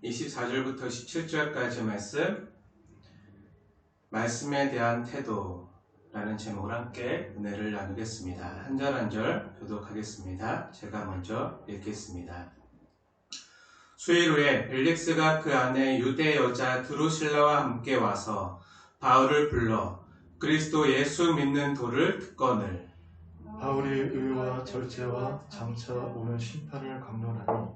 24절부터 17절까지 말씀에 대한 태도라는 제목으로 함께 은혜를 나누겠습니다. 한 절 한 절 교독하겠습니다. 제가 먼저 읽겠습니다. 수일 후에 벨릭스가 그 안에 유대 여자 드루실라와 함께 와서 바울을 불러 그리스도 예수 믿는 도를 듣거늘 바울이 의와 절제와 장차 오는 심판을 강론하니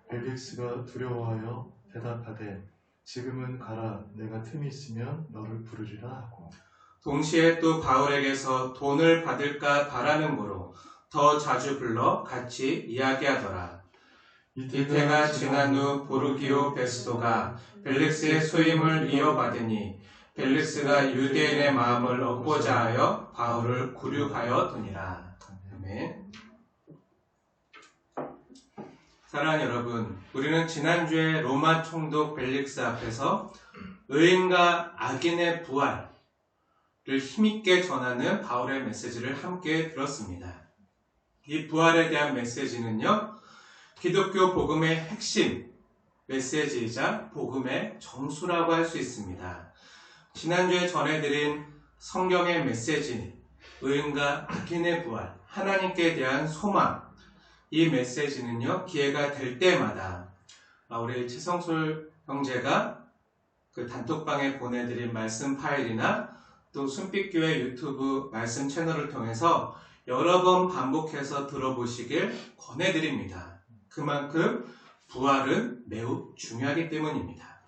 벨릭스가 두려워하여 대답하되 지금은 가라, 내가 틈이 있으면 너를 부르리라 하고 동시에 또 바울에게서 돈을 받을까 바라는 거로 더 자주 불러 같이 이야기하더라. 이때가 지난 후 보르기오 베스도가 벨릭스의 소임을 이어받으니 벨릭스가 유대인의 마음을 얻고자 하여 바울을 구류하여 두니라. 아멘. 사랑하는 여러분, 우리는 지난주에 로마 총독 벨릭스 앞에서 의인과 악인의 부활을 힘있게 전하는 바울의 메시지를 함께 들었습니다. 이 부활에 대한 메시지는요, 기독교 복음의 핵심 메시지이자 복음의 정수라고 할 수 있습니다. 지난주에 전해드린 성경의 메시지, 의인과 악인의 부활, 하나님께 대한 소망, 이 메시지는요, 기회가 될 때마다 우리 최성솔 형제가 그 단톡방에 보내드린 말씀 파일이나 또 순빛교회 유튜브 말씀 채널을 통해서 여러 번 반복해서 들어보시길 권해드립니다. 그만큼 부활은 매우 중요하기 때문입니다.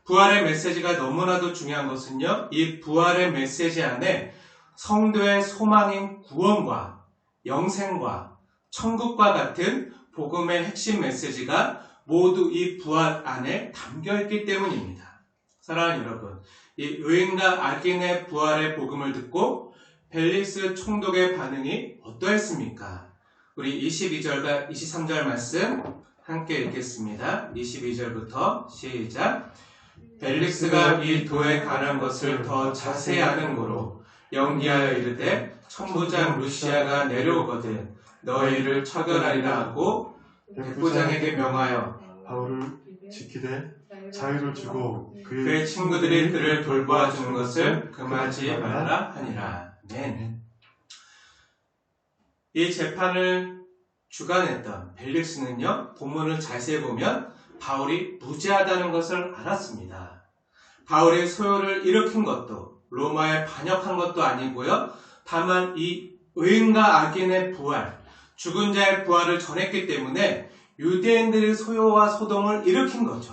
부활의 메시지가 너무나도 중요한 것은요, 이 부활의 메시지 안에 성도의 소망인 구원과 영생과 천국과 같은 복음의 핵심 메시지가 모두 이 부활 안에 담겨있기 때문입니다. 사랑하는 여러분, 이 의인과 악인의 부활의 복음을 듣고 벨릭스 총독의 반응이 어떠했습니까? 우리 22절과 23절 말씀 함께 읽겠습니다. 22절부터 시작. 벨릭스가 이 도에 관한 것을 더 자세히 아는 고로 연기하여 이르되 천부장 루시아가 내려오거든 너희를 처결하리라 하고 백부장에게 명하여 바울을 지키되 자유를 주고 그의 친구들이 그를 돌보아 주는 것을 금하지 말라 하니라. 아멘. 이 재판을 주관했던 벨릭스는요, 본문을 자세히 보면 바울이 무죄하다는 것을 알았습니다. 바울의 소요를 일으킨 것도 로마에 반역한 것도 아니고요, 다만 이 의인과 악인의 부활, 죽은 자의 부활을 전했기 때문에 유대인들의 소요와 소동을 일으킨 거죠.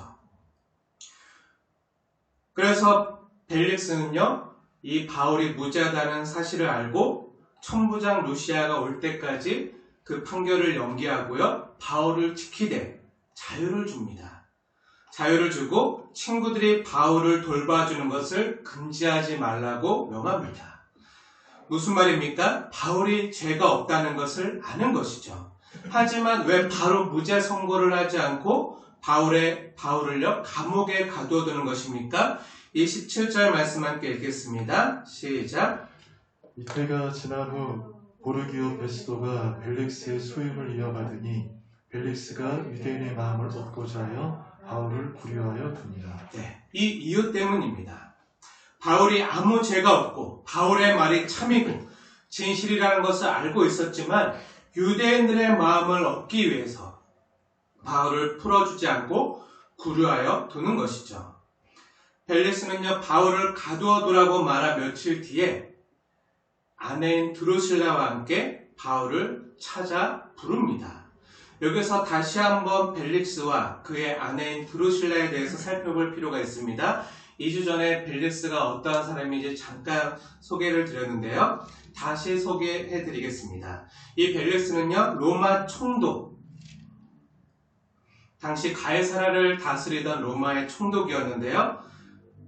그래서 벨릭스는요, 이 바울이 무죄하다는 사실을 알고 천부장 루시아가 올 때까지 그 판결을 연기하고요, 바울을 지키되 자유를 줍니다. 자유를 주고 친구들이 바울을 돌봐주는 것을 금지하지 말라고 명합니다. 무슨 말입니까? 바울이 죄가 없다는 것을 아는 것이죠. 하지만 왜 바로 무죄 선고를 하지 않고 바울을요, 감옥에 가두어두는 것입니까? 27절 말씀 함께 읽겠습니다. 시작. 이때가 지난 후 보르기오 베스도가 벨릭스의 소임을 이어받으니 벨릭스가 유대인의 마음을 얻고자 하여 바울을 구류하여 둡니다. 네, 이 이유 때문입니다. 바울이 아무 죄가 없고 바울의 말이 참이고 진실이라는 것을 알고 있었지만 유대인들의 마음을 얻기 위해서 바울을 풀어주지 않고 구류하여 두는 것이죠. 벨릭스는요, 바울을 가두어두라고 말한 며칠 뒤에 아내인 드루실라와 함께 바울을 찾아 부릅니다. 여기서 다시 한번 벨릭스와 그의 아내인 드루실라에 대해서 살펴볼 필요가 있습니다. 2주 전에 벨릭스가 어떠한 사람인지 잠깐 소개를 드렸는데요. 다시 소개해 드리겠습니다. 이 벨릭스는요, 로마 총독, 당시 가이사라를 다스리던 로마의 총독이었는데요.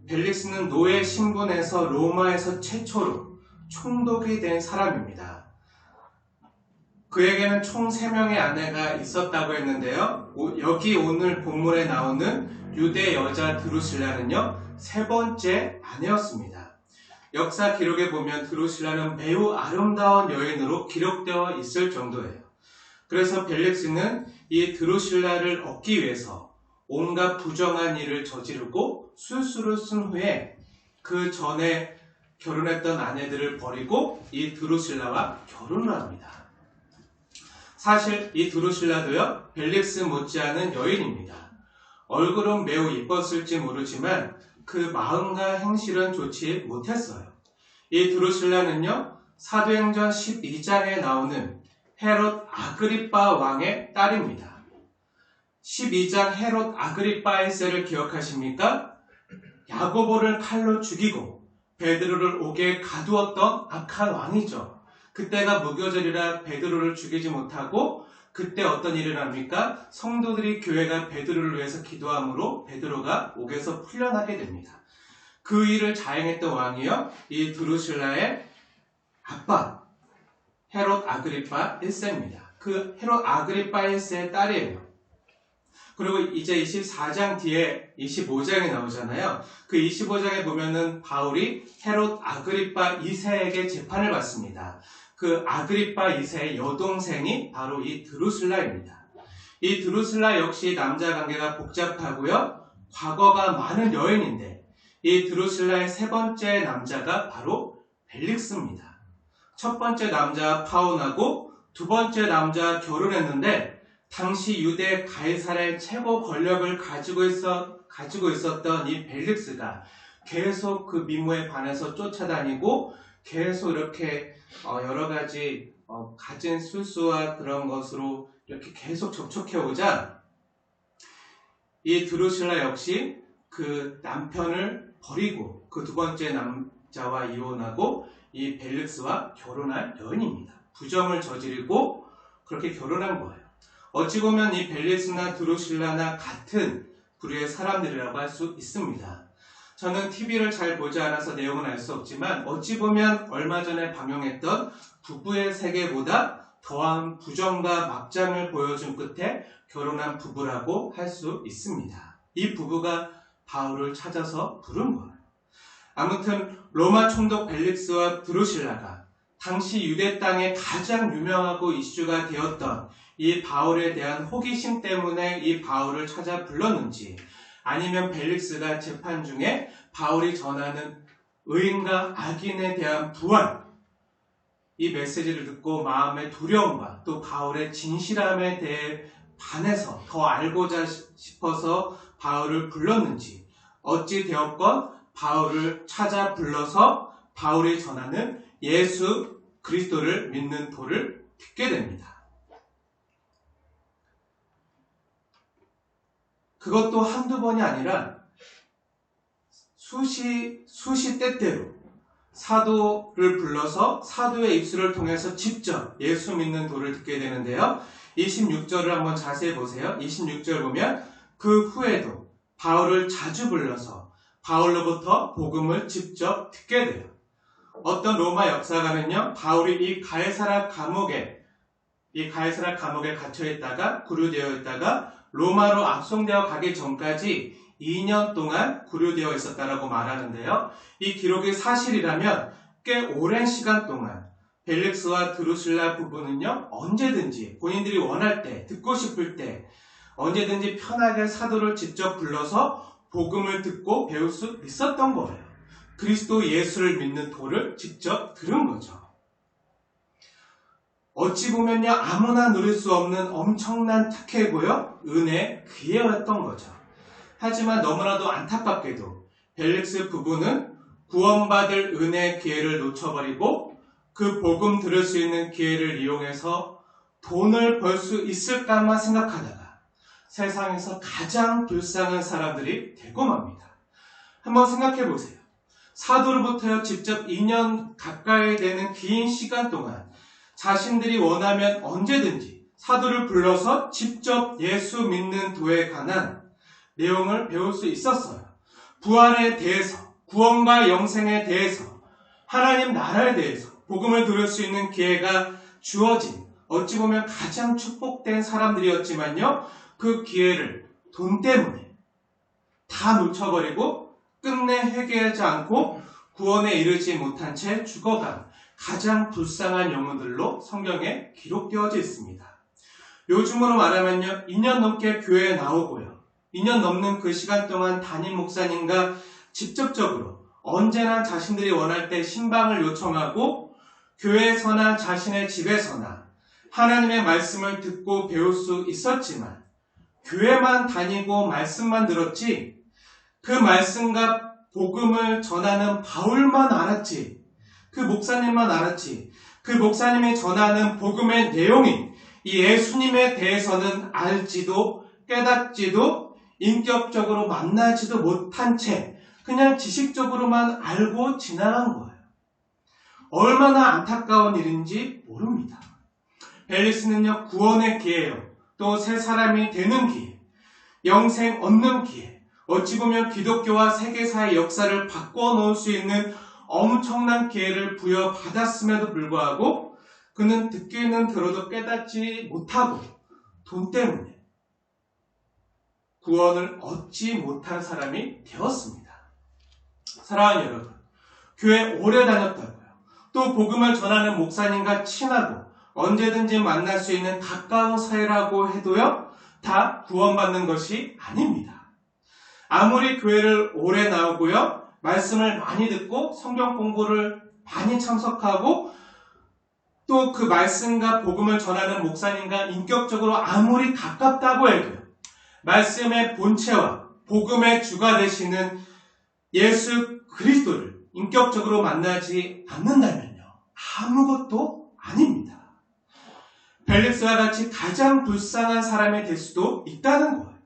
벨릭스는 노예 신분에서 로마에서 최초로 총독이 된 사람입니다. 그에게는 총 3명의 아내가 있었다고 했는데요. 여기 오늘 본문에 나오는 유대 여자 드루실라는요, 3번째 아내였습니다. 역사 기록에 보면 드루실라는 매우 아름다운 여인으로 기록되어 있을 정도예요. 그래서 벨릭스는 이 드루실라를 얻기 위해서 온갖 부정한 일을 저지르고 술수를 쓴 후에 그 전에 결혼했던 아내들을 버리고 이 드루실라와 결혼을 합니다. 사실 이 드루실라도요, 벨릭스 못지않은 여인입니다. 얼굴은 매우 이뻤을지 모르지만 그 마음과 행실은 좋지 못했어요. 이 드루실라는요, 사도행전 12장에 나오는 헤롯 아그리빠 왕의 딸입니다. 12장 헤롯 아그리빠 1세를 기억하십니까? 야고보를 칼로 죽이고 베드로를 옥에 가두었던 악한 왕이죠. 그때가 무교절이라 베드로를 죽이지 못하고 그때 어떤 일을 합니까? 성도들이 교회가 베드로를 위해서 기도함으로 베드로가 옥에서 풀려나게 됩니다. 그 일을 자행했던 왕이요, 이 드루실라의 아빠 헤롯 아그리빠 1세입니다. 그 헤롯 아그리빠 1세의 딸이에요. 그리고 이제 24장 뒤에 25장이 나오잖아요. 그 25장에 보면은 바울이 헤롯 아그리빠 2세에게 재판을 받습니다. 그 아그리빠 2세의 여동생이 바로 이 드루실라입니다. 이 드루실라 역시 남자 관계가 복잡하고요, 과거가 많은 여인인데 이 드루실라의 세 번째 남자가 바로 벨릭스입니다. 첫 번째 남자 파온하고 두 번째 남자 결혼했는데 당시 유대 가이사라의 최고 권력을 가지고 있었던 이 벨릭스가 계속 그 미모에 반해서 쫓아다니고 계속 이렇게 여러 가지 가진 술수와 그런 것으로 이렇게 계속 접촉해 오자 이 드루실라 역시 그 남편을 버리고 그 두 번째 남자와 이혼하고 이 벨릭스와 결혼한 여인입니다. 부정을 저지르고 그렇게 결혼한 거예요. 어찌 보면 이 벨릭스나 드루실라나 같은 부류의 사람들이라고 할 수 있습니다. 저는 TV를 잘 보지 않아서 내용은 알 수 없지만 어찌 보면 얼마 전에 방영했던 부부의 세계보다 더한 부정과 막장을 보여준 끝에 결혼한 부부라고 할 수 있습니다. 이 부부가 바울을 찾아서 부른 거예요. 아무튼 로마 총독 벨릭스와 드루실라가 당시 유대 땅에 가장 유명하고 이슈가 되었던 이 바울에 대한 호기심 때문에 이 바울을 찾아 불렀는지, 아니면 벨릭스가 재판 중에 바울이 전하는 의인과 악인에 대한 부활, 이 메시지를 듣고 마음의 두려움과 또 바울의 진실함에 대해 반해서 더 알고자 싶어서 바울을 불렀는지, 어찌 되었건 바울을 찾아 불러서 바울이 전하는 예수 그리스도를 믿는 도를 듣게 됩니다. 그것도 한두 번이 아니라 수시 때때로 사도를 불러서 사도의 입술을 통해서 직접 예수 믿는 도를 듣게 되는데요. 26절을 한번 자세히 보세요. 26절 보면 그 후에도 바울을 자주 불러서 바울로부터 복음을 직접 듣게 돼요. 어떤 로마 역사가는요, 바울이 이 가이사라 감옥에 갇혀 있다가 구류되어 있다가 로마로 압송되어 가기 전까지 2년 동안 구류되어 있었다라고 말하는데요. 이 기록이 사실이라면 꽤 오랜 시간 동안 벨릭스와 드루실라 부부는요, 언제든지 본인들이 원할 때, 듣고 싶을 때 언제든지 편하게 사도를 직접 불러서 복음을 듣고 배울 수 있었던 거예요. 그리스도 예수를 믿는 도를 직접 들은 거죠. 어찌 보면요, 아무나 누릴 수 없는 엄청난 특혜고요, 은혜, 기회였던 거죠. 하지만 너무나도 안타깝게도 벨릭스 부부는 구원받을 은혜 기회를 놓쳐버리고 그 복음 들을 수 있는 기회를 이용해서 돈을 벌 수 있을까만 생각하다가 세상에서 가장 불쌍한 사람들이 되고 맙니다. 한번 생각해 보세요. 사도로부터 직접 2년 가까이 되는 긴 시간 동안 자신들이 원하면 언제든지 사도를 불러서 직접 예수 믿는 도에 관한 내용을 배울 수 있었어요. 부활에 대해서, 구원과 영생에 대해서, 하나님 나라에 대해서 복음을 들을 수 있는 기회가 주어진, 어찌 보면 가장 축복된 사람들이었지만요, 그 기회를 돈 때문에 다 놓쳐버리고 끝내 회개하지 않고 구원에 이르지 못한 채 죽어간 가장 불쌍한 영혼들로 성경에 기록되어져 있습니다. 요즘으로 말하면요, 2년 넘게 교회에 나오고요, 2년 넘는 그 시간 동안 담임 목사님과 직접적으로 언제나 자신들이 원할 때 신방을 요청하고 교회에서나 자신의 집에서나 하나님의 말씀을 듣고 배울 수 있었지만 교회만 다니고 말씀만 들었지 그 말씀과 복음을 전하는 바울만 알았지 그 목사님만 알았지 그 목사님이 전하는 복음의 내용인 이 예수님에 대해서는 알지도 깨닫지도 인격적으로 만나지도 못한 채 그냥 지식적으로만 알고 지나간 거예요. 얼마나 안타까운 일인지 모릅니다. 벨릭스는요, 구원의 기회요, 또 새 사람이 되는 기회, 영생 얻는 기회, 어찌 보면 기독교와 세계사의 역사를 바꿔놓을 수 있는 엄청난 기회를 부여받았음에도 불구하고 그는 듣기는 들어도 깨닫지 못하고 돈 때문에 구원을 얻지 못한 사람이 되었습니다. 사랑하는 여러분, 교회 오래 다녔다고요. 또 복음을 전하는 목사님과 친하고 언제든지 만날 수 있는 가까운 사이라고 해도요, 다 구원받는 것이 아닙니다. 아무리 교회를 오래 나오고요, 말씀을 많이 듣고 성경 공부를 많이 참석하고 또 그 말씀과 복음을 전하는 목사님과 인격적으로 아무리 가깝다고 해도요, 말씀의 본체와 복음의 주가 되시는 예수 그리스도를 인격적으로 만나지 않는다면요, 아무것도 아닙니다. 벨릭스와 같이 가장 불쌍한 사람이 될 수도 있다는 거예요.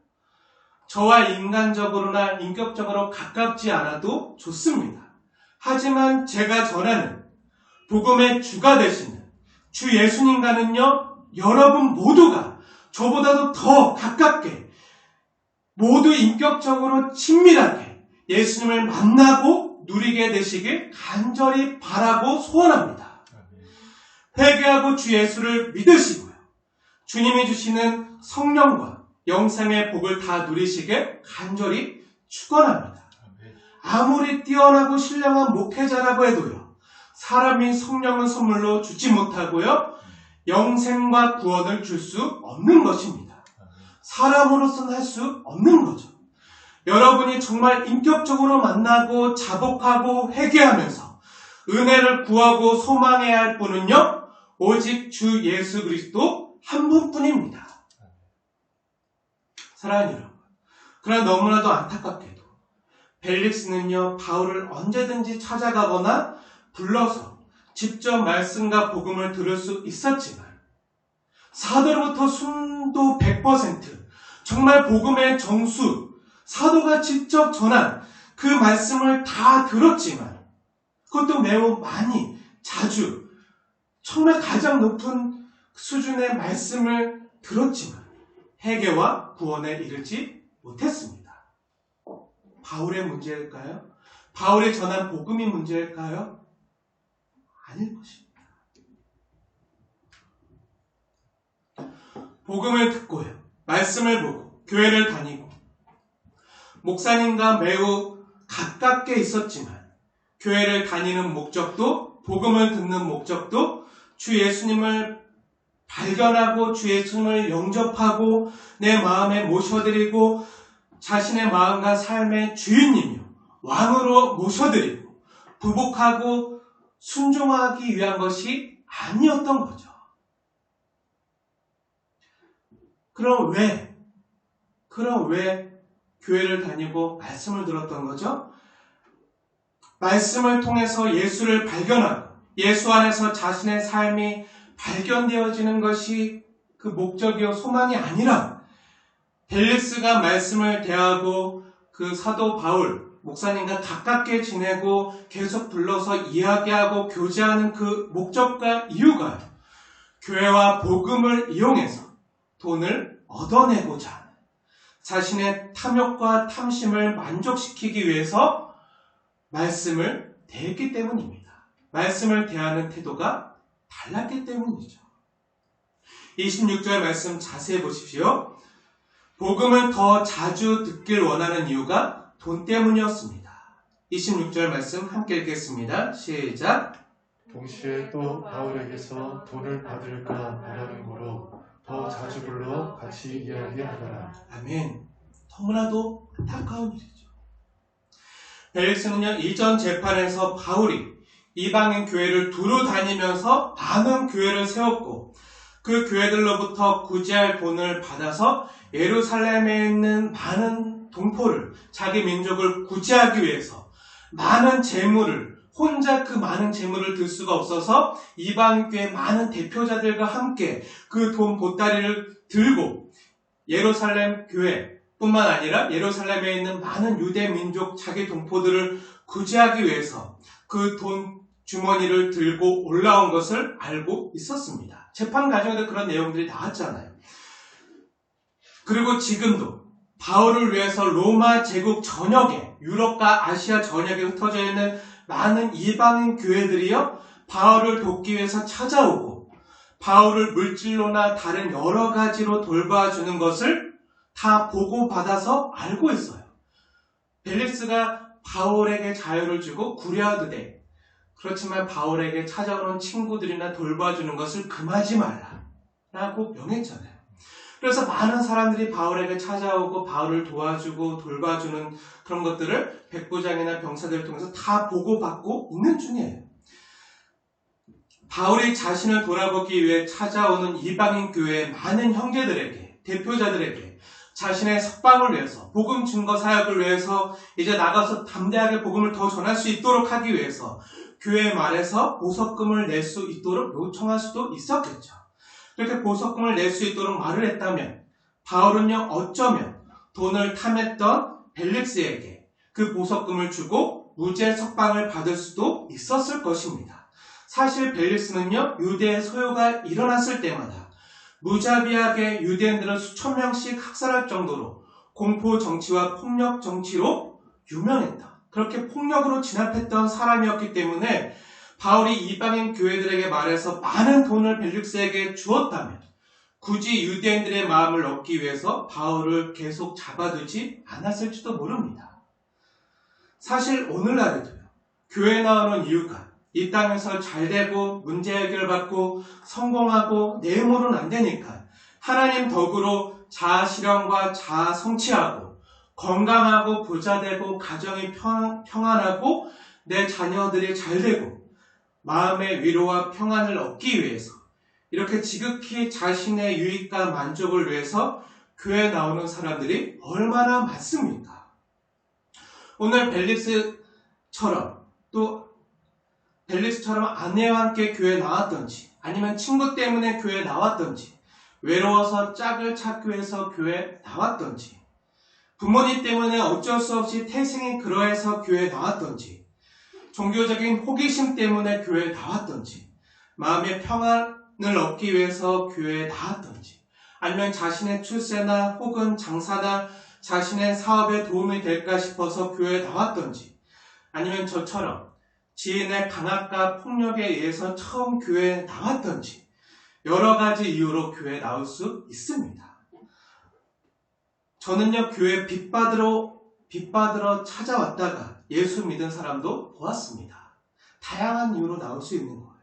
저와 인간적으로나 인격적으로 가깝지 않아도 좋습니다. 하지만 제가 전하는 복음의 주가 되시는 주 예수님과는요, 여러분 모두가 저보다도 더 가깝게 모두 인격적으로 친밀하게 예수님을 만나고 누리게 되시길 간절히 바라고 소원합니다. 회개하고 주 예수를 믿으시고요, 주님이 주시는 성령과 영생의 복을 다 누리시길 간절히 축원합니다. 아무리 뛰어나고 신령한 목회자라고 해도요, 사람이 성령을 선물로 주지 못하고요, 영생과 구원을 줄 수 없는 것입니다. 사람으로서는 할 수 없는 거죠. 여러분이 정말 인격적으로 만나고 자복하고 회개하면서 은혜를 구하고 소망해야 할 분은요, 오직 주 예수 그리스도 한 분뿐입니다. 사랑하는 여러분, 그러나 너무나도 안타깝게도 벨릭스는요, 바울을 언제든지 찾아가거나 불러서 직접 말씀과 복음을 들을 수 있었지만 사도로부터 순도 100%, 정말 복음의 정수, 사도가 직접 전한 그 말씀을 다 들었지만 그것도 매우 많이, 자주, 정말 가장 높은 수준의 말씀을 들었지만 회개와 구원에 이르지 못했습니다. 바울의 문제일까요? 바울이 전한 복음이 문제일까요? 아닐 것입니다. 복음을 듣고요, 말씀을 보고 교회를 다니고 목사님과 매우 가깝게 있었지만 교회를 다니는 목적도, 복음을 듣는 목적도 주 예수님을 발견하고 주 예수님을 영접하고 내 마음에 모셔드리고 자신의 마음과 삶의 주인님이요, 왕으로 모셔드리고 부복하고 순종하기 위한 것이 아니었던 거죠. 그럼 왜 교회를 다니고 말씀을 들었던 거죠? 말씀을 통해서 예수를 발견하고 예수 안에서 자신의 삶이 발견되어지는 것이 그 목적이요 소망이 아니라 벨릭스가 말씀을 대하고 그 사도 바울 목사님과 가깝게 지내고 계속 불러서 이야기하고 교제하는 그 목적과 이유가 교회와 복음을 이용해서 돈을 얻어내고자 하는 자신의 탐욕과 탐심을 만족시키기 위해서 말씀을 대했기 때문입니다. 말씀을 대하는 태도가 달랐기 때문이죠. 26절 말씀 자세히 보십시오. 복음을 더 자주 듣길 원하는 이유가 돈 때문이었습니다. 26절 말씀 함께 읽겠습니다. 시작. 동시에 또 바울에게서 돈을 받을까 바라는 거로 더 자주 불러 같이 이야기하더라. 아멘. 너무나도 안타까운 일이죠. 벨릭스는요, 이전 재판에서 바울이 이방인 교회를 두루 다니면서 많은 교회를 세웠고 그 교회들로부터 구제할 돈을 받아서 예루살렘에 있는 많은 동포를, 자기 민족을 구제하기 위해서 많은 재물을, 혼자 그 많은 재물을 들 수가 없어서 이방인 교회 많은 대표자들과 함께 그 돈 보따리를 들고 예루살렘 교회 뿐만 아니라 예루살렘에 있는 많은 유대 민족 자기 동포들을 구제하기 위해서 그 돈 주머니를 들고 올라온 것을 알고 있었습니다. 재판 과정에도 그런 내용들이 나왔잖아요. 그리고 지금도 바울을 위해서 로마 제국 전역에, 유럽과 아시아 전역에 흩어져 있는 많은 이방인 교회들이요, 바울을 돕기 위해서 찾아오고 바울을 물질로나 다른 여러 가지로 돌봐주는 것을 다 보고받아서 알고 있어요. 벨릭스가 바울에게 자유를 주고 구려도 돼. 그렇지만 바울에게 찾아오는 친구들이나 돌봐주는 것을 금하지 말라라고 명했잖아요. 그래서 많은 사람들이 바울에게 찾아오고 바울을 도와주고 돌봐주는 그런 것들을 백부장이나 병사들을 통해서 다 보고받고 있는 중이에요. 바울이 자신을 돌아보기 위해 찾아오는 이방인 교회의 많은 형제들에게, 대표자들에게 자신의 석방을 위해서, 복음 증거 사역을 위해서 이제 나가서 담대하게 복음을 더 전할 수 있도록 하기 위해서 교회 말에서 보석금을 낼 수 있도록 요청할 수도 있었겠죠. 그렇게 보석금을 낼 수 있도록 말을 했다면 바울은요, 어쩌면 돈을 탐했던 벨릭스에게 그 보석금을 주고 무죄 석방을 받을 수도 있었을 것입니다. 사실 벨릭스는요, 유대의 소요가 일어났을 때마다 무자비하게 유대인들을 수천 명씩 학살할 정도로 공포 정치와 폭력 정치로 유명했다. 그렇게 폭력으로 진압했던 사람이었기 때문에 바울이 이방인 교회들에게 말해서 많은 돈을 벨릭스에게 주었다면 굳이 유대인들의 마음을 얻기 위해서 바울을 계속 잡아두지 않았을지도 모릅니다. 사실 오늘날에도요, 교회 나오는 이유가 이 땅에서 잘되고 문제 해결받고 성공하고 내 힘으로는 안 되니까 하나님 덕으로 자아 실현과 자아 성취하고 건강하고 부자되고 가정이 평안하고 내 자녀들이 잘되고 마음의 위로와 평안을 얻기 위해서 이렇게 지극히 자신의 유익과 만족을 위해서 교회에 나오는 사람들이 얼마나 많습니까? 오늘 벨릭스처럼 또 벨릭스처럼 아내와 함께 교회에 나왔던지 아니면 친구 때문에 교회에 나왔던지 외로워서 짝을 찾기 위해서 교회에 나왔던지 부모님 때문에 어쩔 수 없이 태생이 그러해서 교회에 나왔던지 종교적인 호기심 때문에 교회에 나왔던지 마음의 평안을 얻기 위해서 교회에 나왔던지 아니면 자신의 출세나 혹은 장사나 자신의 사업에 도움이 될까 싶어서 교회에 나왔던지 아니면 저처럼 지인의 강압과 폭력에 의해서 처음 교회에 나왔던지 여러 가지 이유로 교회에 나올 수 있습니다. 저는요, 교회 빚받으러 찾아왔다가 예수 믿은 사람도 보았습니다. 다양한 이유로 나올 수 있는 거예요.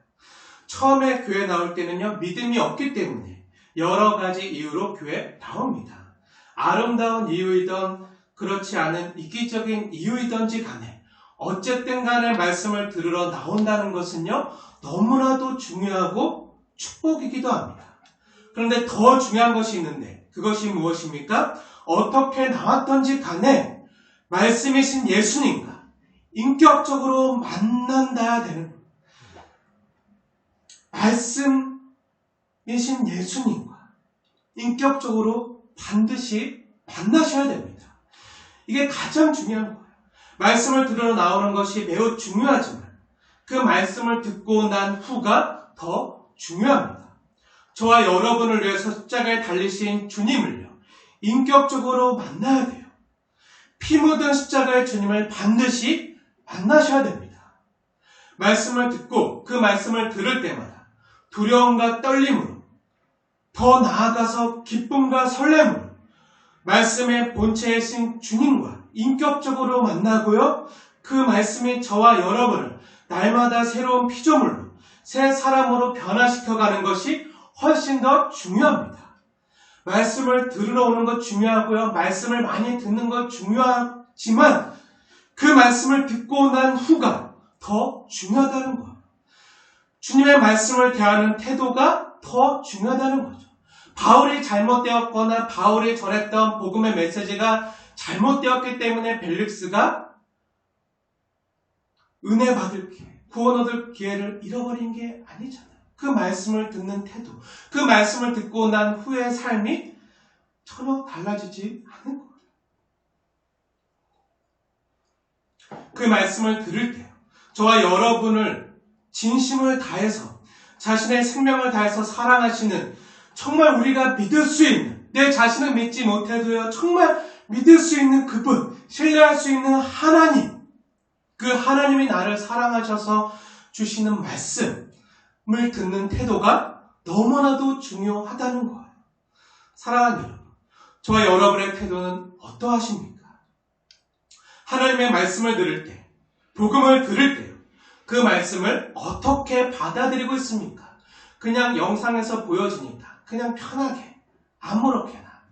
처음에 교회 나올 때는요, 믿음이 없기 때문에 여러 가지 이유로 교회에 나옵니다. 아름다운 이유이던 그렇지 않은 이기적인 이유이던지 간에 어쨌든 간에 말씀을 들으러 나온다는 것은요, 너무나도 중요하고 축복이기도 합니다. 그런데 더 중요한 것이 있는데 그것이 무엇입니까? 어떻게 나왔던지 간에 말씀이신 예수님과 인격적으로 만난다야 되는 거예요. 말씀이신 예수님과 인격적으로 반드시 만나셔야 됩니다. 이게 가장 중요한 거예요. 말씀을 들으러 나오는 것이 매우 중요하지만 그 말씀을 듣고 난 후가 더 중요합니다. 저와 여러분을 위해서 십자가에 달리신 주님을요, 인격적으로 만나야 돼요. 피 묻은 십자가의 주님을 반드시 만나셔야 됩니다. 말씀을 듣고 그 말씀을 들을 때마다 두려움과 떨림으로 더 나아가서 기쁨과 설렘으로 말씀의 본체이신 주님과 인격적으로 만나고요. 그 말씀이 저와 여러분을 날마다 새로운 피조물로 새 사람으로 변화시켜가는 것이 훨씬 더 중요합니다. 말씀을 들으러 오는 것 중요하고요. 말씀을 많이 듣는 것 중요하지만 그 말씀을 듣고 난 후가 더 중요하다는 거예요. 주님의 말씀을 대하는 태도가 더 중요하다는 거죠. 바울이 잘못되었거나 바울이 전했던 복음의 메시지가 잘못되었기 때문에 벨릭스가 은혜 받을 기회, 구원 얻을 기회를 잃어버린 게 아니잖아요. 그 말씀을 듣는 태도, 그 말씀을 듣고 난 후의 삶이 전혀 달라지지 않은 거예요. 그 말씀을 들을 때 저와 여러분을 진심을 다해서 자신의 생명을 다해서 사랑하시는 정말 우리가 믿을 수 있는, 내 자신을 믿지 못해도요 정말 믿을 수 있는 그분, 신뢰할 수 있는 하나님, 그 하나님이 나를 사랑하셔서 주시는 말씀을 듣는 태도가 너무나도 중요하다는 거예요. 사랑하는 여러분, 저와 여러분의 태도는 어떠하십니까? 하나님의 말씀을 들을 때, 복음을 들을 때 그 말씀을 어떻게 받아들이고 있습니까? 그냥 영상에서 보여지니까 그냥 편하게 아무렇게나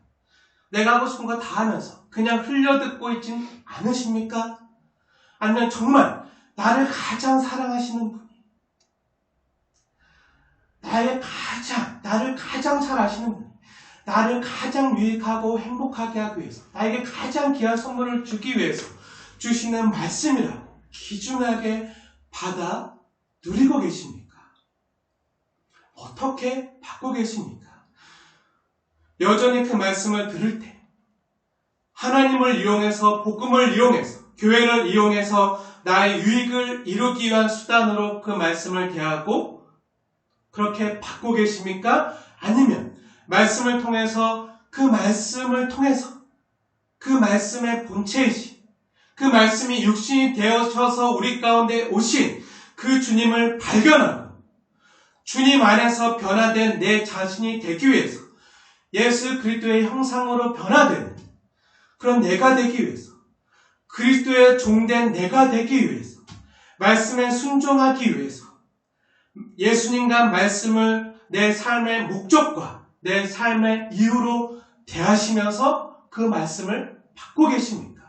내가 하고 싶은 거 다 하면서 그냥 흘려듣고 있진 않으십니까? 아니면 정말 나를 가장 사랑하시는 분이, 나를 가장 잘 아시는 분이, 나를 가장 유익하고 행복하게 하기 위해서, 나에게 가장 귀한 선물을 주기 위해서 주시는 말씀이라고 귀중하게 받아 누리고 계십니까? 어떻게 받고 계십니까? 여전히 그 말씀을 들을 때 하나님을 이용해서, 복음을 이용해서, 교회를 이용해서 나의 유익을 이루기 위한 수단으로 그 말씀을 대하고 그렇게 받고 계십니까? 아니면 말씀을 통해서 그 말씀의 본체이신, 그 말씀이 육신이 되어셔서 우리 가운데 오신 그 주님을 발견하고 주님 안에서 변화된 내 자신이 되기 위해서, 예수 그리스도의 형상으로 변화되는 그런 내가 되기 위해서, 그리스도의 종된 내가 되기 위해서, 말씀에 순종하기 위해서 예수님과 말씀을 내 삶의 목적과 내 삶의 이유로 대하시면서 그 말씀을 받고 계십니까?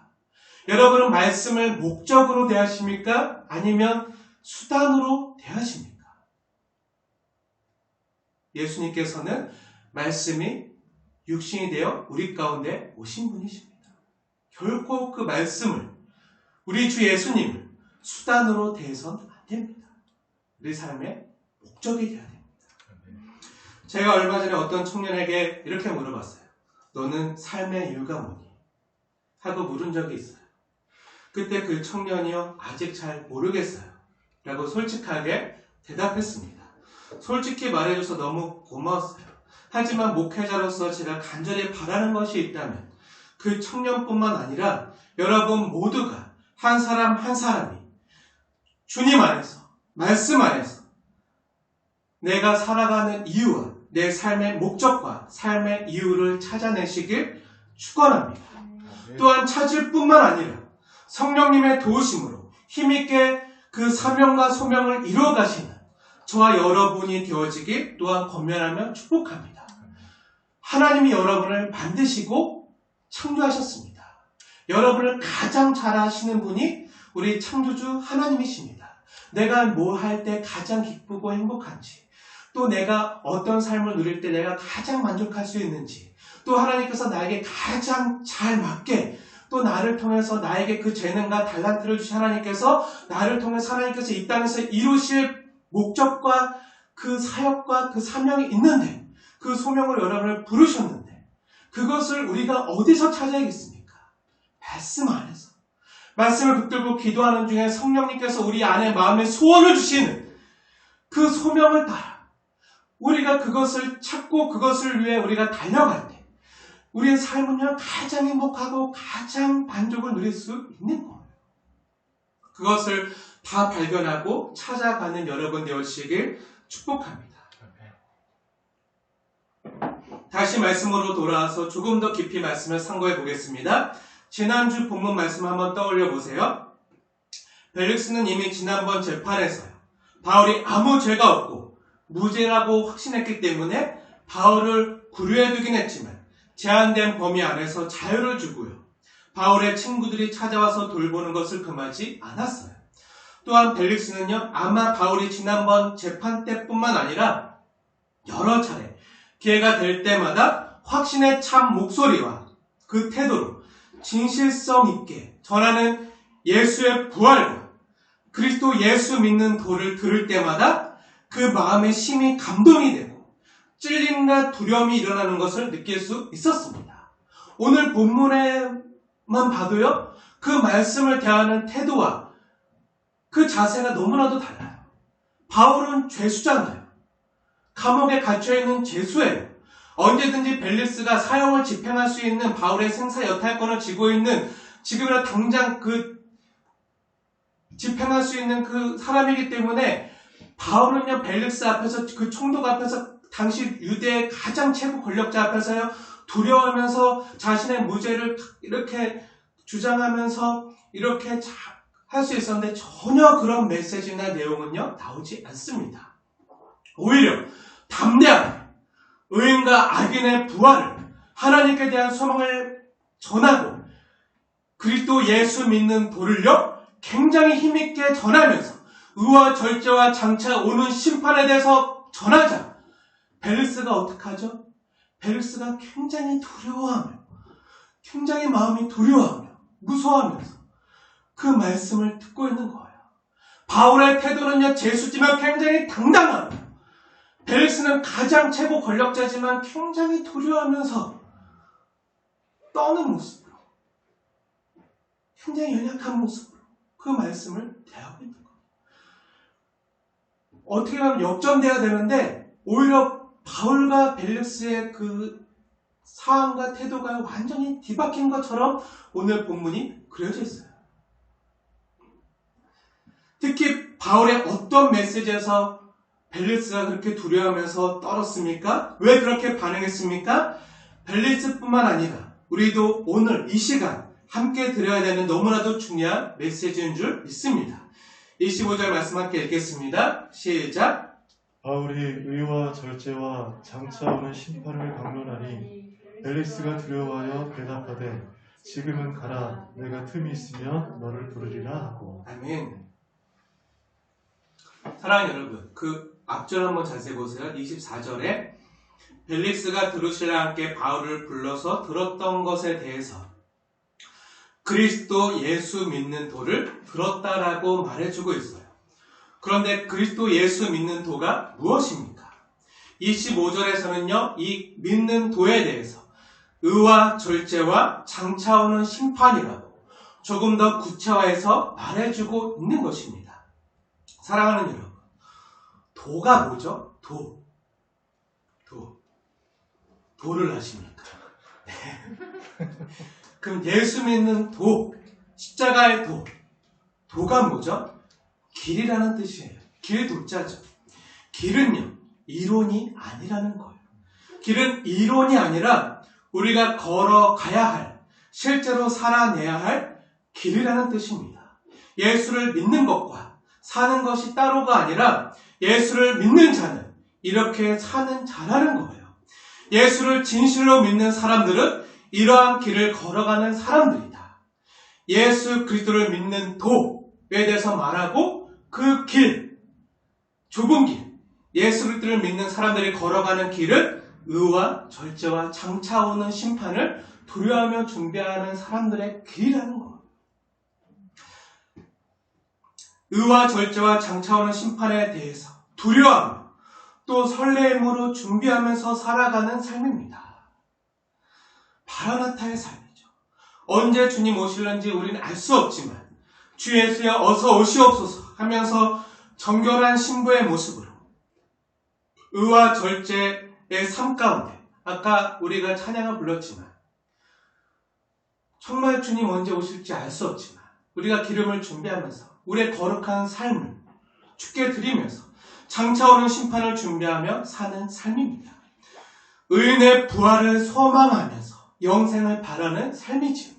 여러분은 말씀을 목적으로 대하십니까? 아니면 수단으로 대하십니까? 예수님께서는 말씀이 육신이 되어 우리 가운데 오신 분이십니다. 결코 그 말씀을, 우리 주 예수님을 수단으로 대해서는 안 됩니다. 우리 삶의 목적이 되어야 됩니다. 제가 얼마 전에 어떤 청년에게 이렇게 물어봤어요. 너는 삶의 이유가 뭐니? 하고 물은 적이 있어요. 그때 그 청년이요, 아직 잘 모르겠어요 라고 솔직하게 대답했습니다. 솔직히 말해줘서 너무 고마웠어요. 하지만 목회자로서 제가 간절히 바라는 것이 있다면 그 청년뿐만 아니라 여러분 모두가 한 사람 한 사람이 주님 안에서, 말씀 안에서 내가 살아가는 이유와 내 삶의 목적과 삶의 이유를 찾아내시길 축원합니다. 또한 찾을 뿐만 아니라 성령님의 도우심으로 힘있게 그 사명과 소명을 이루어가시는 저와 여러분이 되어지길 또한 권면하며 축복합니다. 하나님이 여러분을 만드시고 창조하셨습니다. 여러분을 가장 잘 아시는 분이 우리 창조주 하나님이십니다. 내가 뭐 할 때 가장 기쁘고 행복한지, 또 내가 어떤 삶을 누릴 때 내가 가장 만족할 수 있는지, 또 하나님께서 나에게 가장 잘 맞게, 또 나를 통해서 나에게 그 재능과 달란트를 주신 하나님께서 나를 통해서 하나님께서 이 땅에서 이루실 목적과 그 사역과 그 사명이 있는데, 그 소명을 여러분을 부르셨는데 그것을 우리가 어디서 찾아야겠습니까? 말씀 안에서. 말씀을 붙들고 기도하는 중에 성령님께서 우리 안에 마음에 소원을 주시는 그 소명을 따라 우리가 그것을 찾고 그것을 위해 우리가 달려갈 때 우리의 삶은요 가장 행복하고 가장 만족을 누릴 수 있는 거예요. 그것을 다 발견하고 찾아가는 여러분 되시길 축복합니다. 다시 말씀으로 돌아와서 조금 더 깊이 말씀을 상고해 보겠습니다. 지난주 본문 말씀 한번 떠올려 보세요. 벨릭스는 이미 지난번 재판에서요, 바울이 아무 죄가 없고 무죄라고 확신했기 때문에 바울을 구류해 두긴 했지만 제한된 범위 안에서 자유를 주고요. 바울의 친구들이 찾아와서 돌보는 것을 금하지 않았어요. 또한 벨릭스는요, 아마 바울이 지난번 재판 때뿐만 아니라 여러 차례 기회가 될 때마다 확신의 참 목소리와 그 태도로 진실성 있게 전하는 예수의 부활과 그리스도 예수 믿는 도를 들을 때마다 그 마음에 심히 감동이 되고 찔림과 두려움이 일어나는 것을 느낄 수 있었습니다. 오늘 본문에만 봐도요, 그 말씀을 대하는 태도와 그 자세가 너무나도 달라요. 바울은 죄수잖아요. 감옥에 갇혀있는 죄수예요. 언제든지 벨릭스가 사형을 집행할 수 있는 바울의 생사 여탈권을 쥐고 있는, 지금이라 당장 집행할 수 있는 그 사람이기 때문에 바울은요, 벨릭스 앞에서, 그 총독 앞에서, 당시 유대의 가장 최고 권력자 앞에서요, 두려워하면서 자신의 무죄를 이렇게 주장하면서 이렇게 할 수 있었는데 전혀 그런 메시지나 내용은요, 나오지 않습니다. 오히려 담대하게 의인과 악인의 부활을, 하나님께 대한 소망을 전하고 그리스도 예수 믿는 도를요, 굉장히 힘있게 전하면서 의와 절제와 장차 오는 심판에 대해서 전하자 벨릭스가 어떻게 하죠? 벨릭스가 굉장히 두려워하며, 굉장히 마음이 두려워하며 무서워하면서 그 말씀을 듣고 있는 거예요. 바울의 태도는요, 죄수지만 굉장히 당당하고, 벨릭스는 가장 최고 권력자지만 굉장히 두려워하면서 떠는 모습으로, 굉장히 연약한 모습으로 그 말씀을 대하고 있는 거예요. 어떻게 보면 역전돼야 되는데 오히려 바울과 벨릭스의 그 상황과 태도가 완전히 뒤바뀐 것처럼 오늘 본문이 그려져 있어요. 특히 바울의 어떤 메시지에서 벨릭스가 그렇게 두려워하면서 떨었습니까? 왜 그렇게 반응했습니까? 벨릭스뿐만 아니라 우리도 오늘 이 시간 함께 들어야 되는 너무나도 중요한 메시지인 줄 믿습니다. 25절 말씀 함께 읽겠습니다. 시작. 바울이 의와 절제와 장차 오는 심판을 강론하니 벨릭스가 두려워하여 대답하되 지금은 가라, 내가 틈이 있으면 너를 부르리라 하고. 아멘. 사랑하는 여러분, 그 앞절 한번 자세히 보세요. 24절에 벨릭스가 드루실라 함께 바울을 불러서 들었던 것에 대해서 그리스도 예수 믿는 도를 들었다라고 말해주고 있어요. 그런데 그리스도 예수 믿는 도가 무엇입니까? 25절에서는요, 이 믿는 도에 대해서 의와 절제와 장차 오는 심판이라고 조금 더 구체화해서 말해주고 있는 것입니다. 사랑하는 여러분, 도가 뭐죠? 도를 아십니까? 네. 그럼 예수 믿는 도, 십자가의 도가 뭐죠? 길이라는 뜻이에요. 길 도자죠. 길은요, 이론이 아니라는 거예요. 길은 이론이 아니라 우리가 걸어가야 할, 실제로 살아내야 할 길이라는 뜻입니다. 예수를 믿는 것과 사는 것이 따로가 아니라 예수를 믿는 자는 이렇게 사는 자라는 거예요. 예수를 진실로 믿는 사람들은 이러한 길을 걸어가는 사람들이다. 예수 그리스도를 믿는 도에 대해서 말하고 그 길, 좁은 길, 예수 그리스도를 믿는 사람들이 걸어가는 길은 의와 절제와 장차 오는 심판을 두려워하며 준비하는 사람들의 길이라는 거예요. 의와 절제와 장차 오는 심판에 대해서 두려워하며 또 설레임으로 준비하면서 살아가는 삶입니다. 마라나타의 삶이죠. 언제 주님 오실는지 우리는 알 수 없지만 주 예수여 어서 오시옵소서 하면서 정결한 신부의 모습으로 의와 절제의 삶 가운데, 아까 우리가 찬양을 불렀지만 정말 주님 언제 오실지 알 수 없지만 우리가 기름을 준비하면서 우리의 거룩한 삶을 주께 드리면서 장차 오는 심판을 준비하며 사는 삶입니다. 의인의 부활을 소망하면서 영생을 바라는 삶이지요.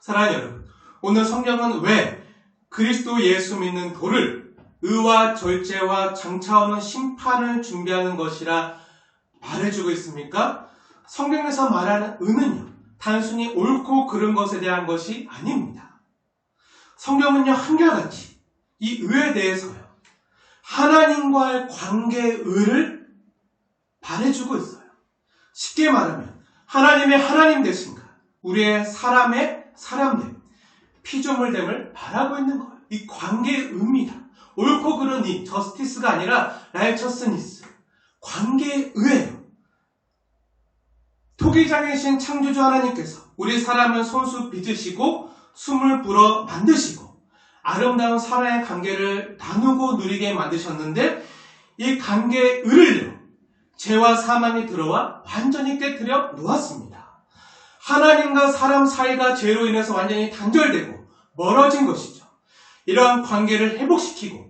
사랑하는 여러분, 오늘 성경은 왜 그리스도 예수 믿는 도를 의와 절제와 장차 오는 심판을 준비하는 것이라 말해주고 있습니까? 성경에서 말하는 의는요, 단순히 옳고 그른 것에 대한 것이 아닙니다. 성경은요, 한결같이 이 의에 대해서요, 하나님과의 관계의 의를 말해주고 있어요. 쉽게 말하면 하나님의 하나님 되신가, 우리의 사람의 사람됨, 피조물됨을 말하고 있는 거예요. 이 관계의 의입니다. 옳고 그른 이, 저스티스가 아니라 라이처스니스, 관계의 의예요. 토기장이신 창조주 하나님께서 우리 사람을 손수 빚으시고 숨을 불어 만드시고 아름다운 사랑의 관계를 나누고 누리게 만드셨는데, 이 관계의 의를요, 죄와 사망이 들어와 완전히 깨뜨려 놓았습니다. 하나님과 사람 사이가 죄로 인해서 완전히 단절되고 멀어진 것이죠. 이러한 관계를 회복시키고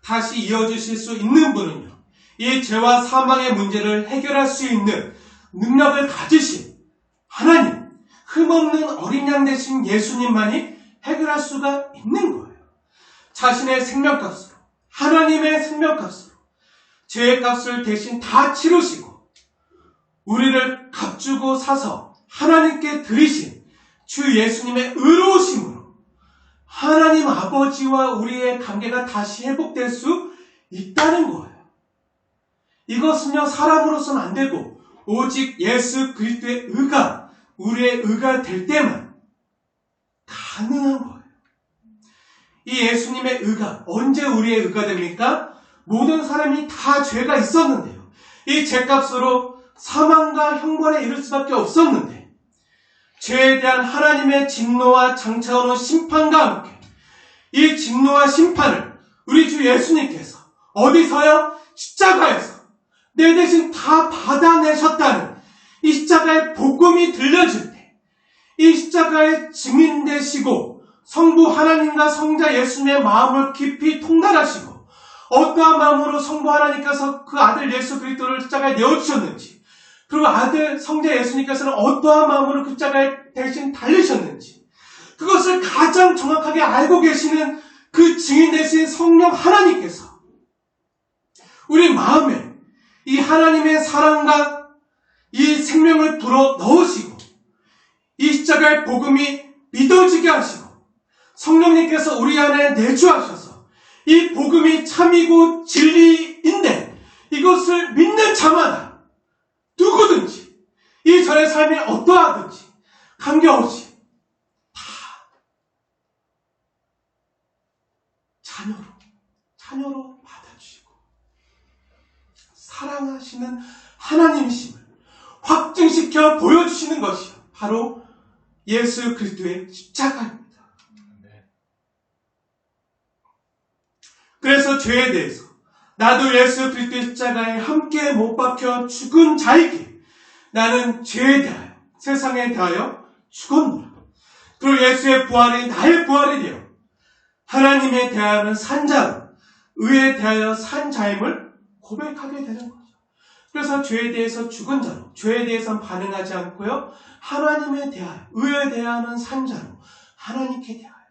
다시 이어주실 수 있는 분은요, 이 죄와 사망의 문제를 해결할 수 있는 능력을 가지신 하나님, 흠없는 어린 양 되신 예수님만이 해결할 수가 있는 거예요. 자신의 생명값으로, 하나님의 생명값으로 죄의 값을 대신 다 치르시고 우리를 값주고 사서 하나님께 드리신 주 예수님의 의로우심으로 하나님 아버지와 우리의 관계가 다시 회복될 수 있다는 거예요. 이것은요, 사람으로서는 안 되고 오직 예수 그리스도의 의가 우리의 의가 될 때만 가능한 거예요. 이 예수님의 의가 언제 우리의 의가 됩니까? 모든 사람이 다 죄가 있었는데요, 이 죄값으로 사망과 형벌에 이를 수밖에 없었는데, 죄에 대한 하나님의 진노와 장차오는 심판과 함께 이 진노와 심판을 우리 주 예수님께서 어디서요? 십자가에서 내 대신 다 받아내셨다는 이 십자가의 복음이 들려질 때, 이 십자가의 증인 되시고 성부 하나님과 성자 예수님의 마음을 깊이 통달하시고 어떠한 마음으로 성부 하나님께서 그 아들 예수 그리스도를 십자가에 내어주셨는지, 그리고 아들 성자 예수님께서는 어떠한 마음으로 그 십자가에 대신 달리셨는지, 그것을 가장 정확하게 알고 계시는 그 증인 되신 성령 하나님께서 우리 마음에 이 하나님의 사랑과 이 생명을 불어 넣으시고 이 십자가의 복음이 믿어지게 하시고 성령님께서 우리 안에 내주하셔서 이 복음이 참이고 진리인데 이것을 믿는 자마다 누구든지 이 전의 삶이 어떠하든지 관계없이 다 자녀로 받아주시고 사랑하시는 하나님이심을 확증시켜 보여주시는 것이 바로 예수 그리스도의 십자가입니다. 그래서 죄에 대해서 나도 예수 그리스도의 십자가에 함께 못 박혀 죽은 자이기에 나는 죄에 대하여 세상에 대하여 죽었노라. 그리고 예수의 부활이 나의 부활이 되어 하나님에 대하여는 산자로 의에 대하여 산 자임을 고백하게 되는 거죠. 그래서 죄에 대해서 죽은 자로, 죄에 대해서는 반응하지 않고요, 하나님에 대하여, 의에 대하여는 산 자로 하나님께 대하여,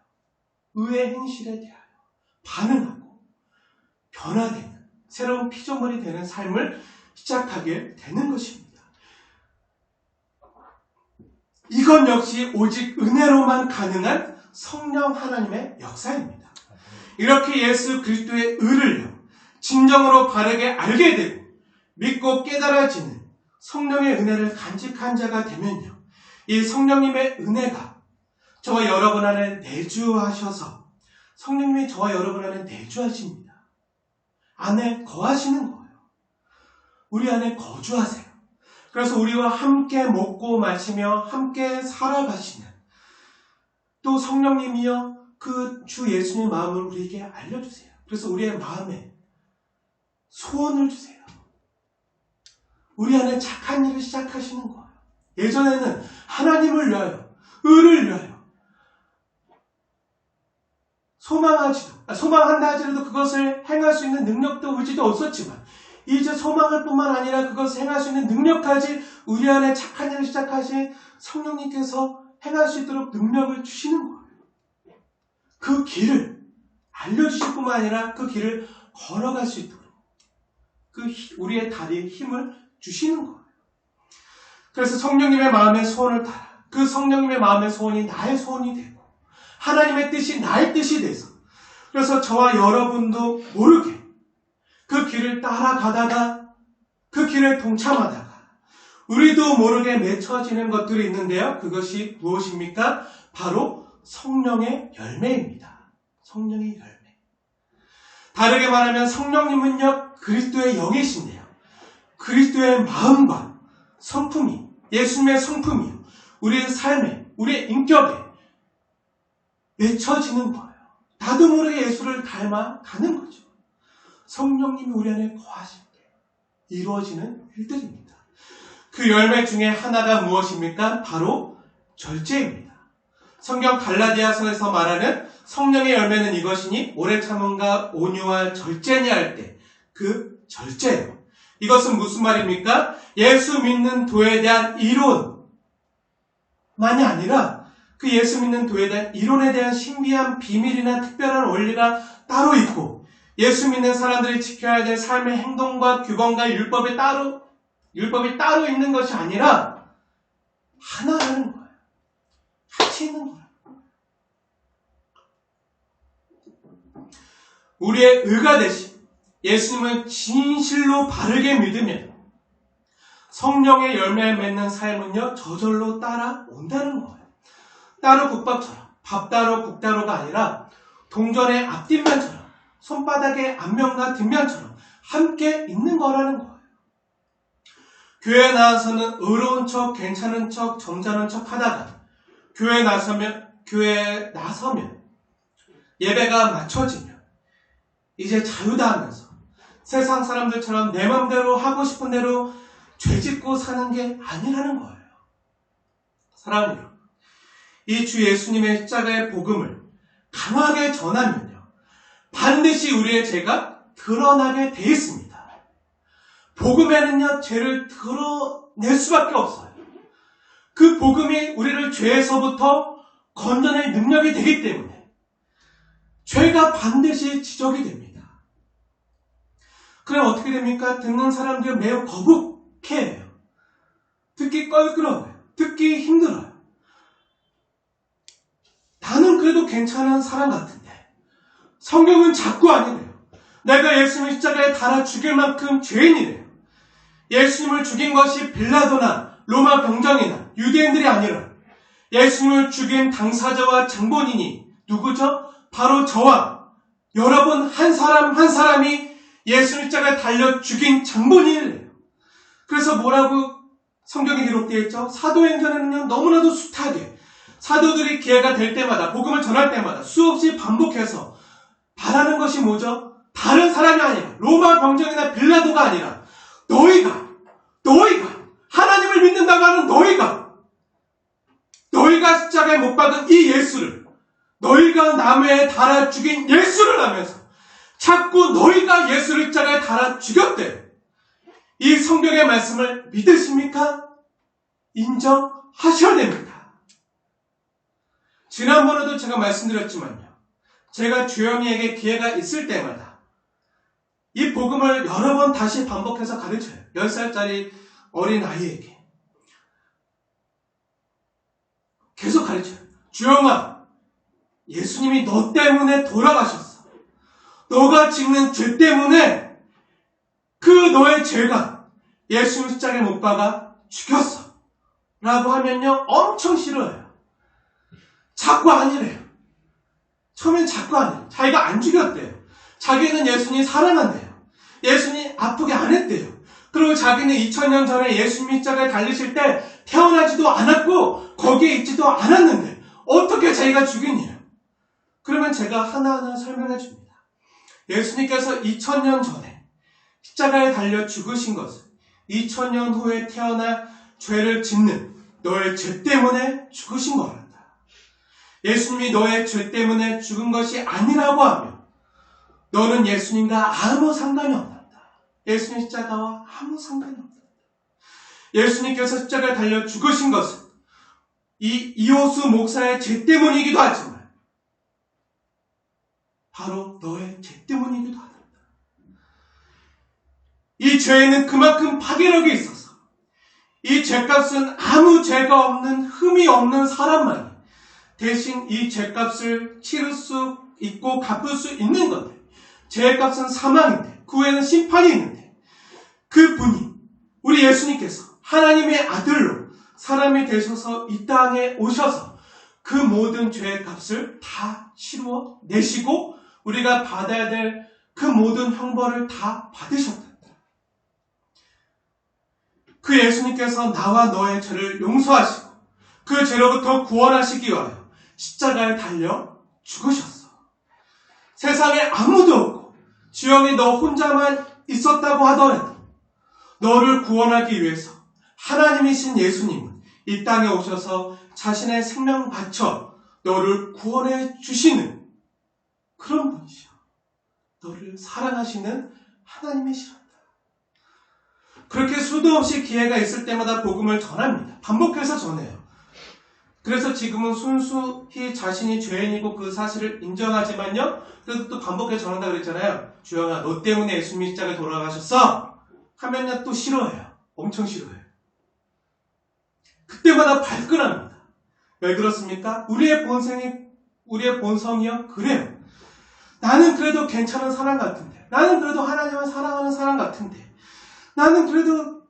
의의 행실에 대하여 반응하고 변화되는 새로운 피조물이 되는 삶을 시작하게 되는 것입니다. 이건 역시 오직 은혜로만 가능한 성령 하나님의 역사입니다. 이렇게 예수 그리스도의 의를요, 진정으로 바르게 알게 되고 믿고 깨달아지는 성령의 은혜를 간직한 자가 되면요, 이 성령님의 은혜가 저와 여러분 안에 내주하셔서 성령님이 저와 여러분 안에 내주하십니다. 안에 거하시는 거예요. 우리 안에 거주하세요. 그래서 우리와 함께 먹고 마시며 함께 살아가시는 또 성령님이여 그 주 예수님의 마음을 우리에게 알려주세요. 그래서 우리의 마음에 소원을 주세요. 우리 안에 착한 일을 시작하시는 거예요. 예전에는 하나님을 위하여, 의를 위하여 소망한다 하지라도 그것을 행할 수 있는 능력도 의지도 없었지만 이제 소망할 뿐만 아니라 그것을 행할 수 있는 능력까지 우리 안에 착한 일을 시작하신 성령님께서 행할 수 있도록 능력을 주시는 거예요. 그 길을 알려주실 뿐만 아니라 그 길을 걸어갈 수 있도록 우리의 다리에 힘을 주시는 거예요. 그래서 성령님의 마음의 소원을 따라 그 성령님의 마음의 소원이 나의 소원이 되고 하나님의 뜻이 나의 뜻이 돼서 그래서 저와 여러분도 모르게 그 길을 따라가다가 그 길에 동참하다가 우리도 모르게 맺혀지는 것들이 있는데요. 그것이 무엇입니까? 바로 성령의 열매입니다. 성령의 열매. 다르게 말하면 성령님은요, 그리스도의 영이신데요. 그리스도의 마음과 성품이, 예수님의 성품이 우리의 삶에, 우리의 인격에 맺혀지는 거예요. 나도 모르게 예수를 닮아가는 거죠. 성령님이 우리 안에 거하실 때 이루어지는 일들입니다. 그 열매 중에 하나가 무엇입니까? 바로 절제입니다. 성경 갈라디아서에서 말하는 성령의 열매는 이것이니 오래 참음과 온유와 절제니 할 때 그 절제예요. 이것은 무슨 말입니까? 예수 믿는 도에 대한 이론만이 아니라 그 예수 믿는 도에 대한 이론에 대한 신비한 비밀이나 특별한 원리가 따로 있고 예수 믿는 사람들이 지켜야 될 삶의 행동과 규범과 율법이 따로 있는 것이 아니라 하나라는 거예요. 같이 있는 거예요. 우리의 의가 되신 예수님을 진실로 바르게 믿으면 성령의 열매 맺는 삶은요 저절로 따라온다는 거예요. 따로 국밥처럼 밥 따로 국 따로가 아니라 동전의 앞뒷면처럼 손바닥의 앞면과 뒷면처럼 함께 있는 거라는 거예요. 교회에 나와서는 의로운 척, 괜찮은 척, 점잖은 척 하다가 교회에 나서면 예배가 맞춰지면 이제 자유다 하면서 세상 사람들처럼 내 맘대로 하고 싶은 대로 죄짓고 사는 게 아니라는 거예요. 사랑하는 여러분, 이 주 예수님의 십자가의 복음을 강하게 전하면요 반드시 우리의 죄가 드러나게 돼 있습니다. 복음에는요 죄를 드러낼 수밖에 없어요. 그 복음이 우리를 죄에서부터 건져낼 능력이 되기 때문에 죄가 반드시 지적이 됩니다. 그럼 어떻게 됩니까? 듣는 사람들은 매우 거북해해요. 듣기 껄끄러워요. 듣기 힘들어요. 나는 그래도 괜찮은 사람 같은데 성경은 자꾸 아니래요. 내가 예수님을 십자가에 달아 죽일 만큼 죄인이래요. 예수님을 죽인 것이 빌라도나 로마 병정이나 유대인들이 아니라 예수님을 죽인 당사자와 장본인이 누구죠? 바로 저와 여러분 한 사람 한 사람이 예수님 십자가에 달려 죽인 장본인이래요. 그래서 뭐라고 성경에 기록되어 있죠? 사도행전에는요 너무나도 숱하게 사도들이 기회가 될 때마다 복음을 전할 때마다 수없이 반복해서 바라는 것이 뭐죠? 다른 사람이 아니라 로마 병정이나 빌라도가 아니라 너희가 하나님을 믿는다고 하는 너희가 십자가에 못 박은 이 예수를 너희가 나무에 달아 죽인 예수를 하면서 자꾸 너희가 예수를 십자가에 달아 죽였대. 이 성경의 말씀을 믿으십니까? 인정하셔야 됩니다. 지난번에도 제가 말씀드렸지만요. 제가 주영이에게 기회가 있을 때마다 이 복음을 여러 번 다시 반복해서 가르쳐요. 10살짜리 어린 아이에게. 계속 가르쳐요. 주영아, 예수님이 너 때문에 돌아가셨어. 너가 짓는 죄 때문에 그 너의 죄가 예수님 십자가에 못 박아 죽였어. 라고 하면요 엄청 싫어해요. 자꾸 아니래요. 처음엔 자꾸 아니래요. 자기가 안 죽였대요. 자기는 예수님 사랑한대요. 예수님 아프게 안 했대요. 그리고 자기는 2000년 전에 예수님 십자가에 달리실 때 태어나지도 않았고 거기에 있지도 않았는데 어떻게 자기가 죽이냐. 그러면 제가 하나하나 설명해 줍니다. 예수님께서 2000년 전에 십자가에 달려 죽으신 것은 2000년 후에 태어나 죄를 짓는 너의 죄 때문에 죽으신 거란다. 예수님이 너의 죄 때문에 죽은 것이 아니라고 하면 너는 예수님과 아무 상관이 없단다. 예수님 십자가와 아무 상관이 없단다. 예수님께서 십자가에 달려 죽으신 것은 이 이호수 목사의 죄 때문이기도 하지만 바로 너의 죄 때문이기도 하다. 이 죄에는 그만큼 파괴력이 있어서 이 죄값은 아무 죄가 없는 흠이 없는 사람만이 대신 이 죄값을 치를 수 있고 갚을 수 있는 건데, 죄값은 사망인데 그 후에는 심판이 있는데, 그 분이 우리 예수님께서 하나님의 아들로 사람이 되셔서 이 땅에 오셔서 그 모든 죄의 값을 다 치루어 내시고 우리가 받아야 될 그 모든 형벌을 다 받으셨다. 그 예수님께서 나와 너의 죄를 용서하시고 그 죄로부터 구원하시기 위하여 십자가에 달려 죽으셨어. 세상에 아무도 없고 주영이 너 혼자만 있었다고 하더라도 너를 구원하기 위해서 하나님이신 예수님은 이 땅에 오셔서 자신의 생명 바쳐 너를 구원해 주시는 그런 분이시여. 너를 사랑하시는 하나님이시란다. 그렇게 수도 없이 기회가 있을 때마다 복음을 전합니다. 반복해서 전해요. 그래서 지금은 순수히 자신이 죄인이고 그 사실을 인정하지만요, 그래도 또 반복해서 전한다 그랬잖아요. 주영아, 너 때문에 예수님이 십자가에 돌아가셨어? 하면요 또 싫어해요. 엄청 싫어해요. 그때마다 발끈합니다. 왜 그렇습니까? 우리의 본성이요 그래요. 나는 그래도 괜찮은 사람 같은데, 나는 그래도 하나님을 사랑하는 사람 같은데, 나는 그래도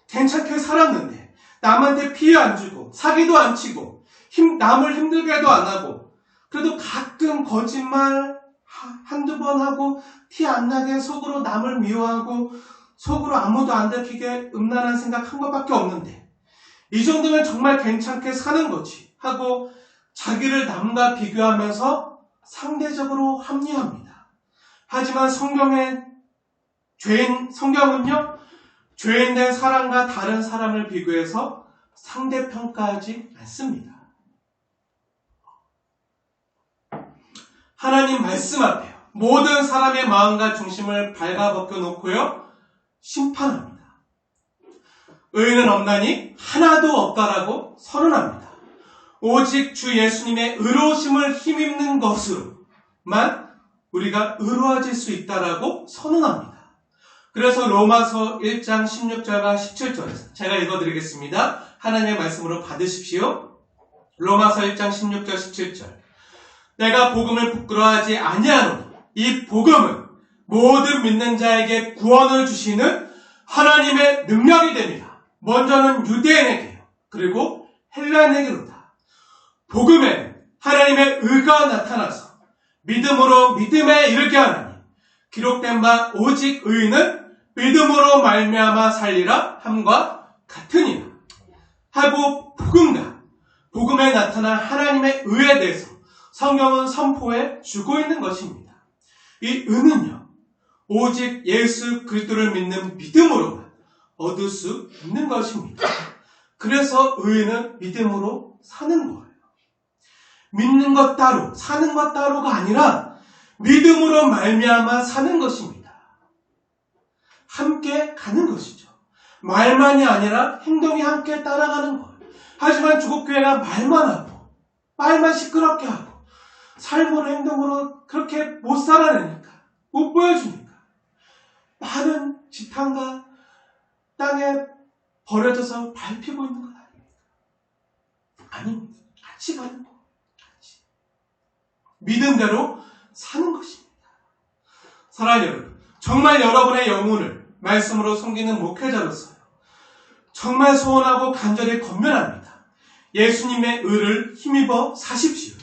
괜찮게 살았는데, 남한테 피해 안 주고 사기도 안 치고 남을 힘들게도 안 하고, 그래도 가끔 거짓말 한두 번 하고 티 안 나게 속으로 남을 미워하고 속으로 아무도 안 들키게 음란한 생각 한 것밖에 없는데, 이 정도면 정말 괜찮게 사는 거지 하고 자기를 남과 비교하면서 상대적으로 합리합니다. 하지만 성경은요, 죄인된 사람과 다른 사람을 비교해서 상대평가하지 않습니다. 하나님 말씀 앞에 모든 사람의 마음과 중심을 발가벗겨 놓고요, 심판합니다. 의인은 없나니 하나도 없다라고 선언합니다. 오직 주 예수님의 의로우심을 힘입는 것으로만 우리가 의로워질 수 있다라고 선언합니다. 그래서 로마서 1장 16절과 17절에서 제가 읽어드리겠습니다. 하나님의 말씀으로 받으십시오. 로마서 1장 16절 17절. 내가 복음을 부끄러워하지 아니하노니 이 복음은 모든 믿는 자에게 구원을 주시는 하나님의 능력이 됩니다. 먼저는 유대인에게요, 그리고 헬라인에게로다. 복음에 하나님의 의가 나타나서 믿음으로 믿음에 이르게 하나니 기록된 바 오직 의인은 믿음으로 말미암아 살리라 함과 같으니라 하고, 복음에 나타난 하나님의 의에 대해서 성경은 선포해 주고 있는 것입니다. 이 의는요, 오직 예수 그리스도를 믿는 믿음으로만 얻을 수 있는 것입니다. 그래서 의인은 믿음으로 사는 거예요. 믿는 것 따로, 사는 것 따로가 아니라 믿음으로 말미암아 사는 것입니다. 함께 가는 것이죠. 말만이 아니라 행동이 함께 따라가는 거예요. 하지만 주국교회가 말만 하고 말만 시끄럽게 하고 삶으로 행동으로 그렇게 못 살아내니까, 못 보여주니까 많은 지탕과 땅에 버려져서 밟히고 있는 것 아닙니까? 아닙니다. 같이 가는 거. 같이. 믿음대로 사는 것입니다. 사랑하는 여러분, 정말 여러분의 영혼을 말씀으로 섬기는 목회자로서요, 정말 소원하고 간절히 권면합니다. 예수님의 의를 힘입어 사십시오.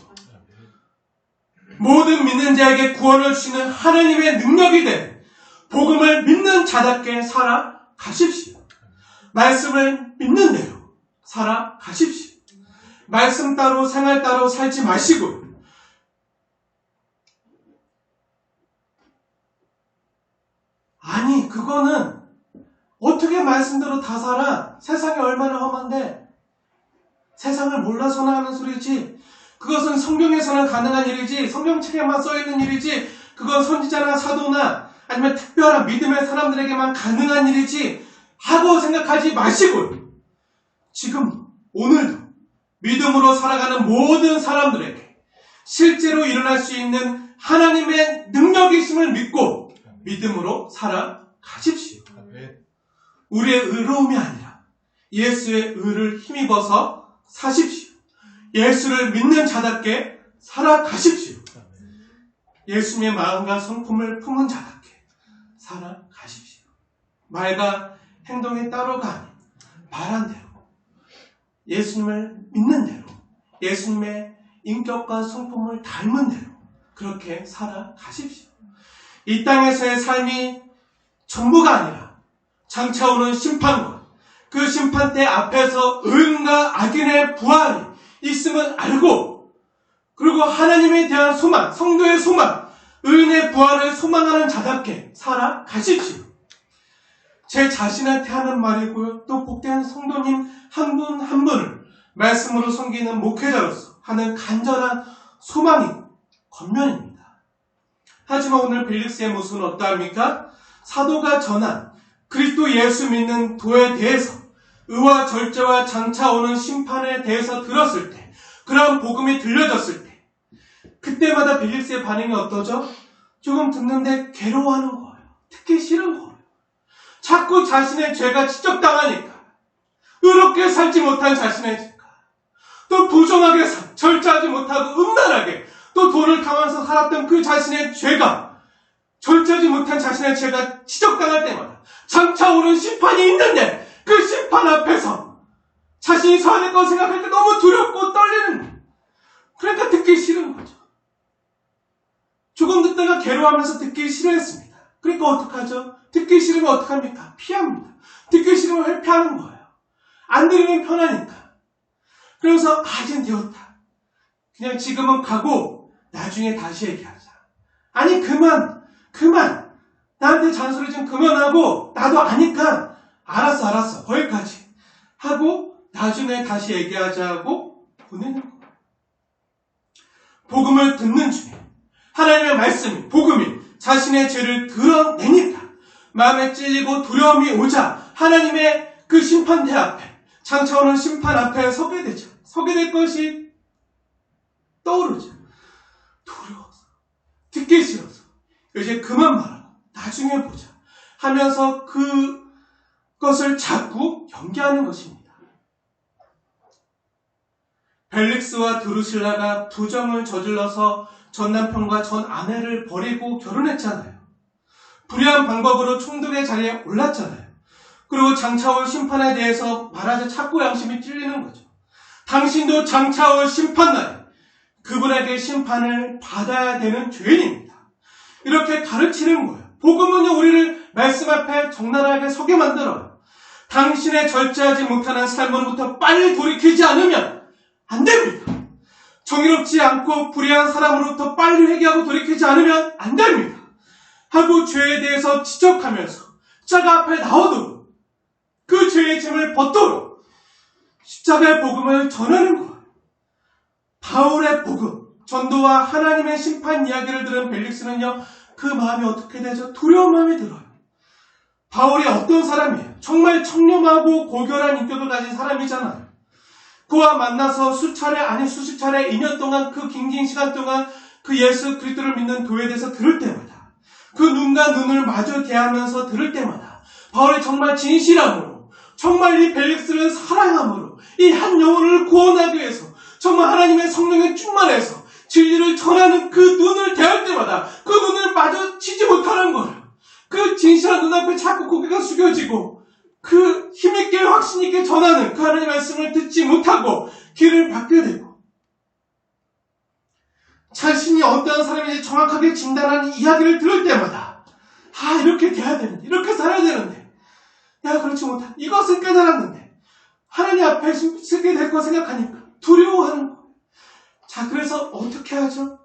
모든 믿는 자에게 구원을 주시는 하나님의 능력이 된 복음을 믿는 자답게 살아가십시오. 말씀을 믿는 대로 살아가십시오. 말씀 따로 생활 따로 살지 마시고, 아니 그거는 어떻게 말씀대로 다 살아? 세상이 얼마나 험한데 세상을 몰라서나 하는 소리지, 그것은 성경에서는 가능한 일이지, 성경책에만 써있는 일이지, 그건 선지자나 사도나 아니면 특별한 믿음의 사람들에게만 가능한 일이지 하고 생각하지 마시고, 지금 오늘도 믿음으로 살아가는 모든 사람들에게 실제로 일어날 수 있는 하나님의 능력이 있음을 믿고 믿음으로 살아가십시오. 우리의 의로움이 아니라 예수의 의를 힘입어서 사십시오. 예수를 믿는 자답게 살아가십시오. 예수님의 마음과 성품을 품은 자답게 살아가십시오. 말과 행동이 따로가 아닌 말한 대로, 예수님을 믿는 대로, 예수님의 인격과 성품을 닮은 대로 그렇게 살아가십시오. 이 땅에서의 삶이 전부가 아니라 장차 오는 심판과 그 심판대 앞에서 의인과 악인의 부활이 있음을 알고, 그리고 하나님에 대한 소망, 성도의 소망, 의인의 부활을 소망하는 자답게 살아가십시오. 제 자신한테 하는 말이고요. 또 복된 성도님 한 분 한 분을 말씀으로 섬기는 목회자로서 하는 간절한 소망이 권면입니다. 하지만 오늘 벨릭스의 모습은 어떠합니까? 사도가 전한 그리스도 예수 믿는 도에 대해서, 의와 절제와 장차 오는 심판에 대해서 들었을 때, 그런 복음이 들려졌을 때, 그때마다 벨릭스의 반응이 어떠죠? 조금 듣는데 괴로워하는 거예요. 듣기 싫은 거예요. 자꾸 자신의 죄가 지적당하니까, 의롭게 살지 못한 자신의 죄가, 또 부정하게 절제하지 못하고 음란하게 또 돈을 탐하면서 살았던 그 자신의 죄가, 절제하지 못한 자신의 죄가 지적당할 때마다 장차 오는 심판이 있는데 그 심판 앞에서 자신이 서야 될 거 생각할 때 너무 두렵고 떨리는 거예요. 그러니까 듣기 싫은 거죠. 조금 듣다가 괴로워하면서 듣기 싫어했습니다. 그러니까 어떡하죠? 듣기 싫으면 어떡합니까? 피합니다. 듣기 싫으면 회피하는 거예요. 안 들으면 편하니까. 그래서 이젠 되었다. 그냥 지금은 가고 나중에 다시 얘기하자. 아니 그만. 나한테 잔소리 좀 그만하고, 나도 아니까 알았어 거기까지 하고 나중에 다시 얘기하자고 보내는 거예요. 복음을 듣는 중에 하나님의 말씀이, 복음이 자신의 죄를 드러내니까 마음에 찔리고 두려움이 오자 하나님의 그 심판대 앞에, 장차 오는 심판 앞에 서게 되죠. 서게 될 것이 떠오르죠. 두려워서, 듣기 싫어서, 이제 그만 말하고 나중에 보자 하면서 그것을 자꾸 연기하는 것입니다. 벨릭스와 드루실라가 부정을 저질러서 전 남편과 전 아내를 버리고 결혼했잖아요. 불의한 방법으로 총독의 자리에 올랐잖아요. 그리고 장차 올 심판에 대해서 말하자 자꾸 양심이 찔리는 거죠. 당신도 장차 올 심판날에 그분에게 심판을 받아야 되는 죄인입니다. 이렇게 가르치는 거예요. 복음은요, 우리를 말씀 앞에 적나라하게 서게 만들어요. 당신의 절제하지 못하는 삶으로부터 빨리 돌이키지 않으면 안 됩니다. 정의롭지 않고 불의한 사람으로부터 빨리 회개하고 돌이키지 않으면 안 됩니다. 하고 죄에 대해서 지적하면서 십자가 앞에 나오도록, 그 죄의 짐을 벗도록 십자가의 복음을 전하는 거예요. 바울의 복음, 전도와 하나님의 심판 이야기를 들은 벨릭스는요, 그 마음이 어떻게 되죠? 두려운 마음이 들어요. 바울이 어떤 사람이에요? 정말 청렴하고 고결한 인격을 가진 사람이잖아요. 그와 만나서 수차례 아니 수십 차례 2년 동안, 그 긴 시간 동안 그 예수 그리스도를 믿는 도에 대해서 들을 때마다, 그 눈과 눈을 마주 대하면서 들을 때마다 바울이 정말 진실함으로, 정말 이 벨릭스를 사랑함으로, 이 한 영혼을 구원하기 위해서 정말 하나님의 성령에 충만해서 진리를 전하는 그 눈을 대할 때마다 그 눈을 마주치지 못하는 거예요. 그 진실한 눈앞에 자꾸 고개가 숙여지고, 그 힘있게 확신있게 전하는 그 하나님의 말씀을 듣지 못하고 길을 받게 되고, 자신이 어떠한 사람인지 정확하게 진단하는 이야기를 들을 때마다 이렇게 돼야 되는데, 이렇게 살아야 되는데, 내가 그렇지 못한 이것을 깨달았는데 하나님 앞에 쓰게 될 거 생각하니까 두려워하는 거예요. 자, 그래서 어떻게 하죠?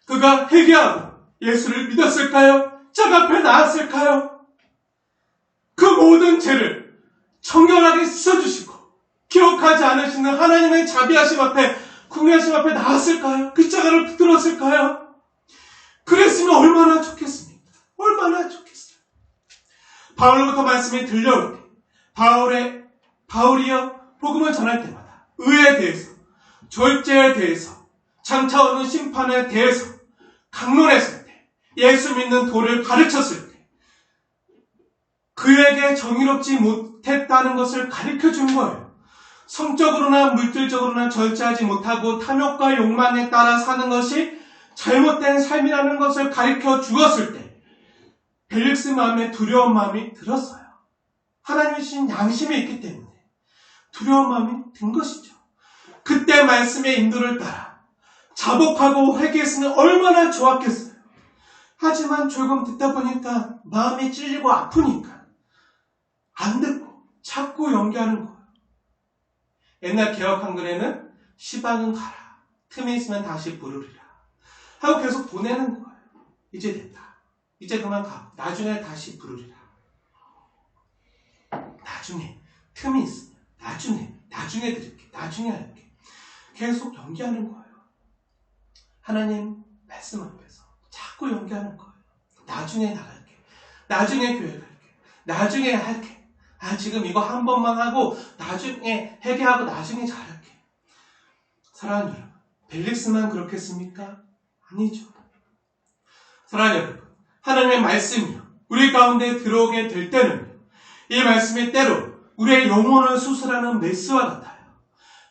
그가 회개하고 예수를 믿었을까요? 짝 앞에 나왔을까요? 그 모든 죄를 청결하게 씻어주시고 기억하지 않으시는 하나님의 자비하심 앞에, 궁유하심 앞에 나왔을까요? 그 자가를 붙들었을까요? 그랬으면 얼마나 좋겠습니까? 얼마나 좋겠어요. 바울로부터 말씀이 들려올 때 바울이요, 복음을 전할 때마다 의에 대해서, 절제에 대해서, 장차 오는 심판에 대해서 강론했을 때, 예수 믿는 도를 가르쳤을 때, 그에게 정의롭지 못했다는 것을 가르쳐 준 거예요. 성적으로나 물질적으로나 절제하지 못하고 탐욕과 욕망에 따라 사는 것이 잘못된 삶이라는 것을 가르쳐 주었을 때 벨릭스 마음에 두려운 마음이 들었어요. 하나님이 주신 양심이 있기 때문에 두려운 마음이 든 것이죠. 그때 말씀의 인도를 따라 자복하고 회개했으면 얼마나 좋았겠어요. 하지만 조금 듣다 보니까 마음이 찔리고 아프니까 안 듣고 자꾸 연기하는 거예요. 옛날 개혁 한글에는 시방은 가라, 틈이 있으면 다시 부르리라 하고 계속 보내는 거예요. 이제 됐다. 이제 그만 가. 나중에 다시 부르리라. 나중에 틈이 있으면 나중에 드릴게. 나중에 할게. 계속 연기하는 거예요. 하나님 말씀 앞에서 자꾸 연기하는 거예요. 나중에 나갈게. 나중에 교회 갈게. 나중에 할게. 지금 이거 한 번만 하고 나중에 회개하고 나중에 잘할게. 사랑하는 여러분, 벨릭스만 그렇겠습니까? 아니죠. 사랑하는 여러분, 하나님의 말씀이요 우리 가운데 들어오게 될 때는 이 말씀이 때로 우리의 영혼을 수술하는 메스와 같아요.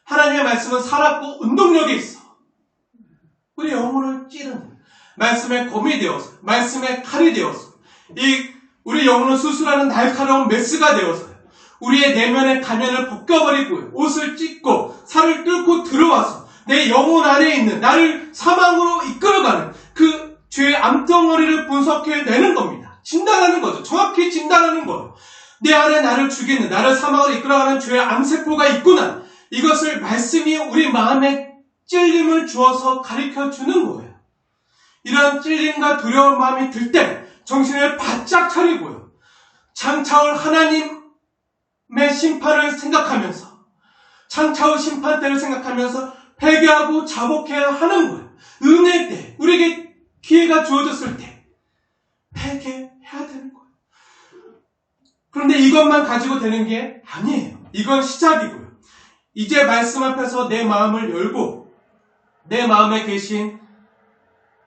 하나님의 말씀은 살았고 운동력이 있어. 우리 영혼을 찌르는 말씀의 검이 되어서, 말씀의 칼이 되어서, 우리 영혼을 수술하는 날카로운 메스가 되어서 우리의 내면의 가면을 벗겨버리고 옷을 찢고 살을 뚫고 들어와서 내 영혼 안에 있는 나를 사망으로 이끌어가는 그 죄의 암덩어리를 분석해내는 겁니다. 진단하는 거죠. 정확히 진단하는 거예요. 내 안에 나를 죽이는, 나를 사망으로 이끌어가는 죄의 암세포가 있구나. 이것을 말씀이 우리 마음에 찔림을 주어서 가르쳐주는 거예요. 이런 찔림과 두려운 마음이 들 때 정신을 바짝 차리고요. 장차올 하나님의 심판을 생각하면서, 장차올 심판 때를 생각하면서 회개하고 자복해야 하는 거예요. 은혜 때, 우리에게 기회가 주어졌을 때 회개해야 되는 거예요. 그런데 이것만 가지고 되는 게 아니에요. 이건 시작이고요. 이제 말씀 앞에서 내 마음을 열고 내 마음에 계신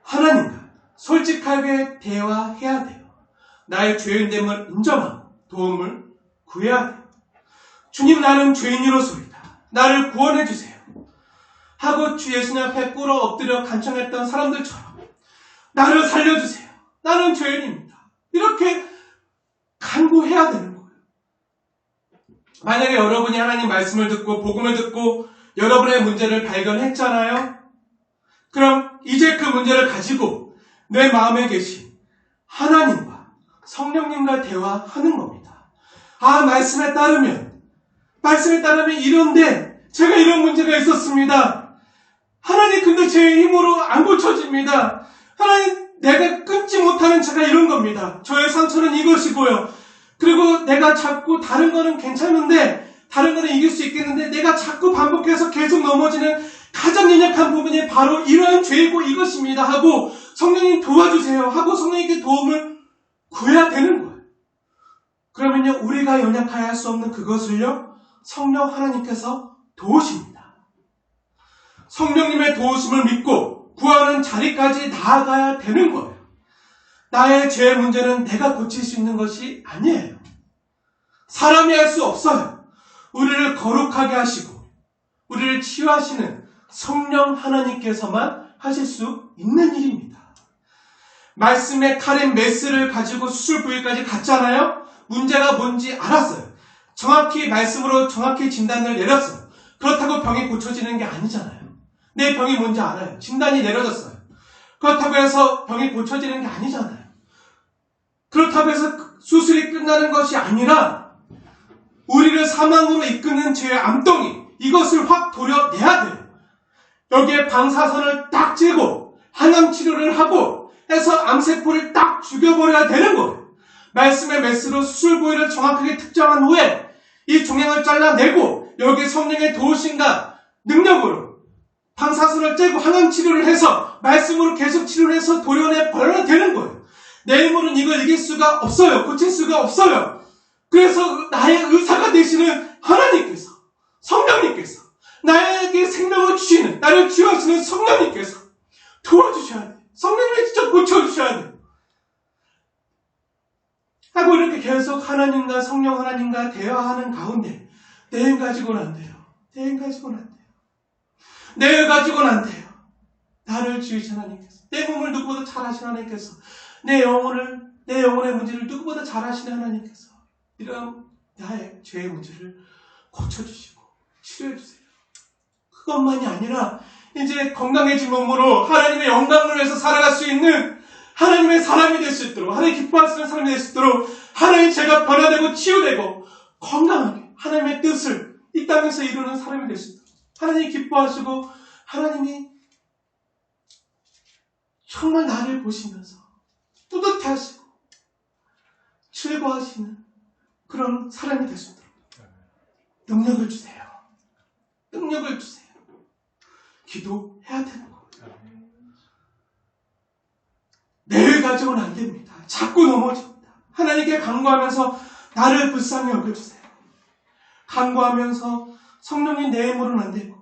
하나님과 솔직하게 대화해야 돼요. 나의 죄인됨을 인정하고 도움을 구해야 돼요. 주님, 나는 죄인으로소이다. 나를 구원해 주세요. 하고 주 예수님 앞에 꿇어 엎드려 간청했던 사람들처럼 나를 살려주세요. 나는 죄인입니다. 이렇게 간구해야 되는 거예요. 만약에 여러분이 하나님 말씀을 듣고 복음을 듣고 여러분의 문제를 발견했잖아요. 그럼 이제 그 문제를 가지고 내 마음에 계신 하나님과 성령님과 대화하는 겁니다. 말씀에 따르면 이런데 제가 이런 문제가 있었습니다. 하나님, 근데 제 힘으로 안 고쳐집니다. 하나님, 내가 끊지 못하는 제가 이런 겁니다. 저의 상처는 이것이고요. 그리고 내가 자꾸 다른 거는 괜찮은데, 다른 거는 이길 수 있겠는데, 내가 자꾸 반복해서 계속 넘어지는 가장 연약한 부분이 바로 이러한 죄이고 이것입니다. 하고 성령님 도와주세요. 하고 성령님께 도움을 구해야 되는 거예요. 그러면요, 우리가 연약하여 할 수 없는 그것을요, 성령 하나님께서 도우십니다. 성령님의 도우심을 믿고 구하는 자리까지 나아가야 되는 거예요. 나의 죄의 문제는 내가 고칠 수 있는 것이 아니에요. 사람이 할 수 없어요. 우리를 거룩하게 하시고 우리를 치유하시는 성령 하나님께서만 하실 수 있는 일입니다. 말씀의 칼인 메스를 가지고 수술 부위까지 갔잖아요. 문제가 뭔지 알았어요. 정확히 말씀으로 정확히 진단을 내렸어요. 그렇다고 병이 고쳐지는 게 아니잖아요. 내 병이 뭔지 알아요. 진단이 내려졌어요. 그렇다고 해서 병이 고쳐지는 게 아니잖아요. 그렇다고 해서 수술이 끝나는 것이 아니라 우리를 사망으로 이끄는 죄의 암덩이, 이것을 확 도려내야 돼요. 여기에 방사선을 딱 찌고 항암 치료를 하고 해서 암세포를 딱 죽여버려야 되는 거예요. 말씀의 메스로 수술 부위를 정확하게 특정한 후에 이 종양을 잘라내고 여기 성령의 도우심과 능력으로 방사선을 째고 항암 치료를 해서 말씀으로 계속 치료를 해서 도려내버려야 되는 거예요. 내 힘으로는 이걸 이길 수가 없어요. 고칠 수가 없어요. 그래서 나의 의사가 되시는 하나님께서, 성령님께서, 나에게 생명을 주시는, 나를 치유하시는 성령님께서 도와주셔야 돼요. 성령님이 직접 고쳐주셔야 돼요. 라고 이렇게 계속 하나님과 성령 하나님과 대화하는 가운데 내 가지고는 안 돼요. 내 가지고는 안 돼요. 내 가지고는 안 돼요. 나를 지으신 하나님께서, 내 몸을 누구보다 잘 아시는 하나님께서, 내 영혼의 문제를 누구보다 잘 아시는 하나님께서 이런 나의 죄의 문제를 고쳐주시고 치료해주세요. 그것만이 아니라 이제 건강해진 몸으로 하나님의 영광을 위해서 살아갈 수 있는 하나님의 사람이 될 수 있도록, 하나님 기뻐하시는 사람이 될 수 있도록, 하나님 제가 변화되고 치유되고 건강하게 하나님의 뜻을 이 땅에서 이루는 사람이 될 수 있도록 하나님이 기뻐하시고 하나님이 정말 나를 보시면서 뿌듯해하시고 즐거워하시는 그런 사람이 될 수 있도록 능력을 주세요. 능력을 주세요. 기도해야 되는 거예요. 내일 가지고는 안 됩니다. 자꾸 넘어집니다. 하나님께 간구하면서 나를 불쌍히 여겨주세요. 간구하면서 성령이 내 힘으로는 안 되고,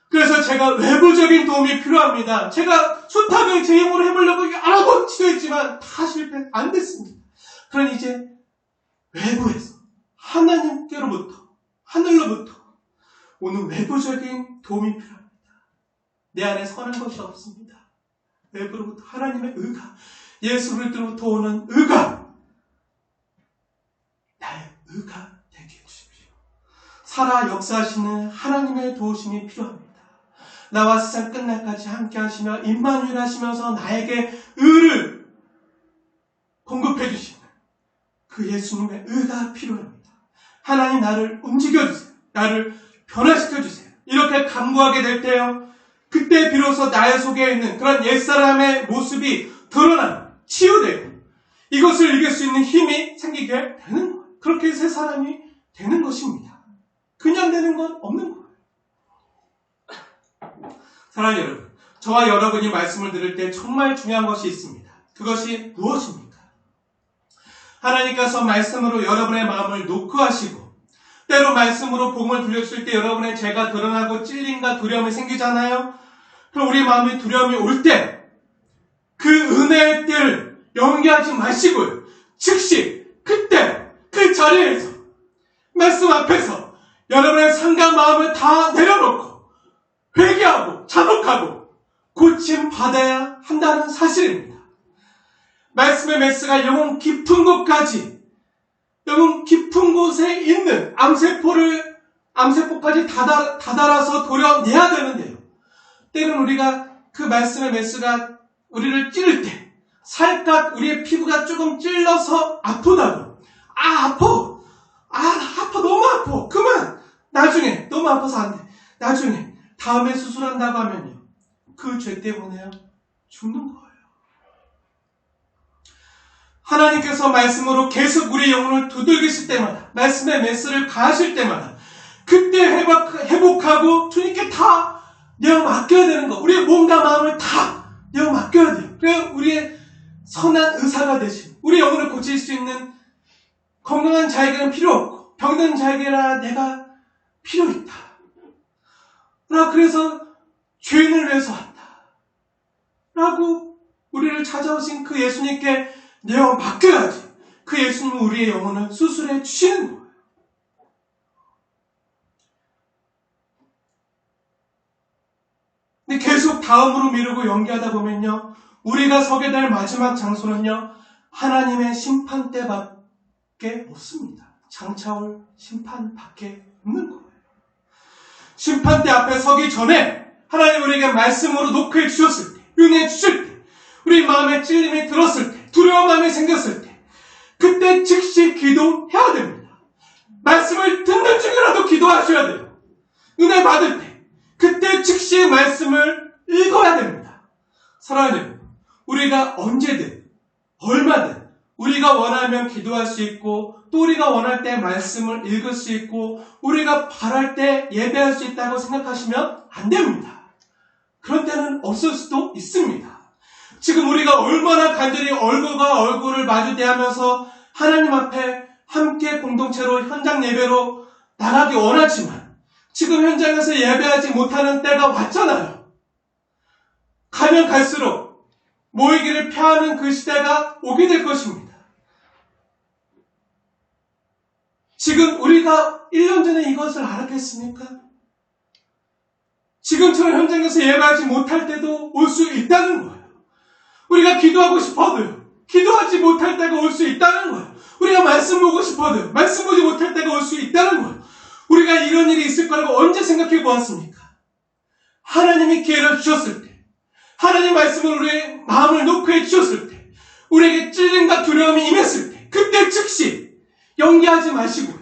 그래서 제가 외부적인 도움이 필요합니다. 제가 숱하게 제 힘으로 해보려고 여러 번 치료했지만 다 실패 안 됐습니다. 그러니 이제 외부에서 하나님께로부터, 하늘로부터 오는 외부적인 도움이 필요합니다. 내 안에 서는 것이 없습니다. 외부로부터 하나님의 의가, 예수 그리스도로부터 오는 의가 나의 의가 되게 해주십시오. 살아 역사하시는 하나님의 도우심이 필요합니다. 나와 세상 끝날까지 함께 하시며 임마누엘 하시면서 나에게 의를 공급해 주시는 그 예수님의 의가 필요합니다. 하나님 나를 움직여주세요. 나를 변화시켜주세요. 이렇게 간구하게 될 때요, 그때 비로소 나의 속에 있는 그런 옛사람의 모습이 드러나는, 치유되고 이것을 이길 수 있는 힘이 생기게 되는 거예요. 그렇게 새 사람이 되는 것입니다. 그냥 되는 건 없는 거예요. 사랑하는 여러분, 저와 여러분이 말씀을 들을 때 정말 중요한 것이 있습니다. 그것이 무엇입니까? 하나님께서 말씀으로 여러분의 마음을 노크하시고 때로 말씀으로 복음을 들려주실 때 여러분의 죄가 드러나고 찔림과 두려움이 생기잖아요. 그럼 우리 마음에 두려움이 올 때 그 은혜의 때를 연기하지 마시고요, 즉시 그때 그 자리에서 말씀 앞에서 여러분의 삶과 마음을 다 내려놓고 회개하고 자복하고 고침 받아야 한다는 사실입니다. 말씀의 메스가 영혼 깊은 곳까지, 영혼 깊은 곳에 있는 암세포까지 다다라서 도려내야 되는데요, 때로는 우리가 그 말씀의 메스가 우리를 찌를 때 살갗 우리의 피부가 조금 찔러서 아프다고, 아파 너무 아파, 그만, 나중에 너무 아파서 안 돼, 나중에 다음에 수술한다고 하면요, 그 죄 때문에 죽는 거예요. 하나님께서 말씀으로 계속 우리의 영혼을 두들기실 때마다, 말씀의 메스를 가하실 때마다 그때 회복하고 주님께 다 내어 맡겨야 되는 거, 우리의 몸과 마음을 다 내어 맡겨야 돼요. 그래야 우리의 선한 의사가 되신, 우리 영혼을 고칠 수 있는 건강한 자에게는 필요 없고 병든 자에게나 내가 필요 있다. 그래서 죄인을 위해서 왔다 라고 우리를 찾아오신 그 예수님께 내어 맡겨야지 그 예수님은 우리의 영혼을 수술해 주시는 거예요. 근데 계속 다음으로 미루고 연기하다 보면요, 우리가 서게 될 마지막 장소는요, 하나님의 심판대밖에 없습니다. 장차올 심판밖에 없는 거예요. 심판대 앞에 서기 전에 하나님 우리에게 말씀으로 노크해 주셨을 때, 은혜 주실 때, 우리 마음에 찔림이 들었을 때, 두려움감이 생겼을 때, 그때 즉시 기도해야 됩니다. 말씀을 듣는 중이라도 기도하셔야 돼요. 은혜 받을 때 그때 즉시 말씀을 읽어야 됩니다. 사랑하는 여러분, 우리가 언제든 얼마든 우리가 원하면 기도할 수 있고, 또 우리가 원할 때 말씀을 읽을 수 있고, 우리가 바랄 때 예배할 수 있다고 생각하시면 안 됩니다. 그런 때는 없을 수도 있습니다. 지금 우리가 얼마나 간절히 얼굴과 얼굴을 마주대하면서 하나님 앞에 함께 공동체로 현장 예배로 나가기 원하지만 지금 현장에서 예배하지 못하는 때가 왔잖아요. 가면 갈수록 모이기를 피하는 그 시대가 오게 될 것입니다. 지금 우리가 1년 전에 이것을 알았겠습니까? 지금처럼 현장에서 예배하지 못할 때도 올 수 있다는 거예요. 우리가 기도하고 싶어도요, 기도하지 못할 때가 올 수 있다는 거예요. 우리가 말씀 보고 싶어도요, 말씀 보지 못할 때가 올 수 있다는 거예요. 우리가 이런 일이 있을 거라고 언제 생각해 보았습니까? 하나님이 기회를 주셨을 때, 하나님 말씀을 우리의 마음을 놓게 해주셨을 때, 우리에게 찔림과 두려움이 임했을 때, 그때 즉시 연기하지 마시고요,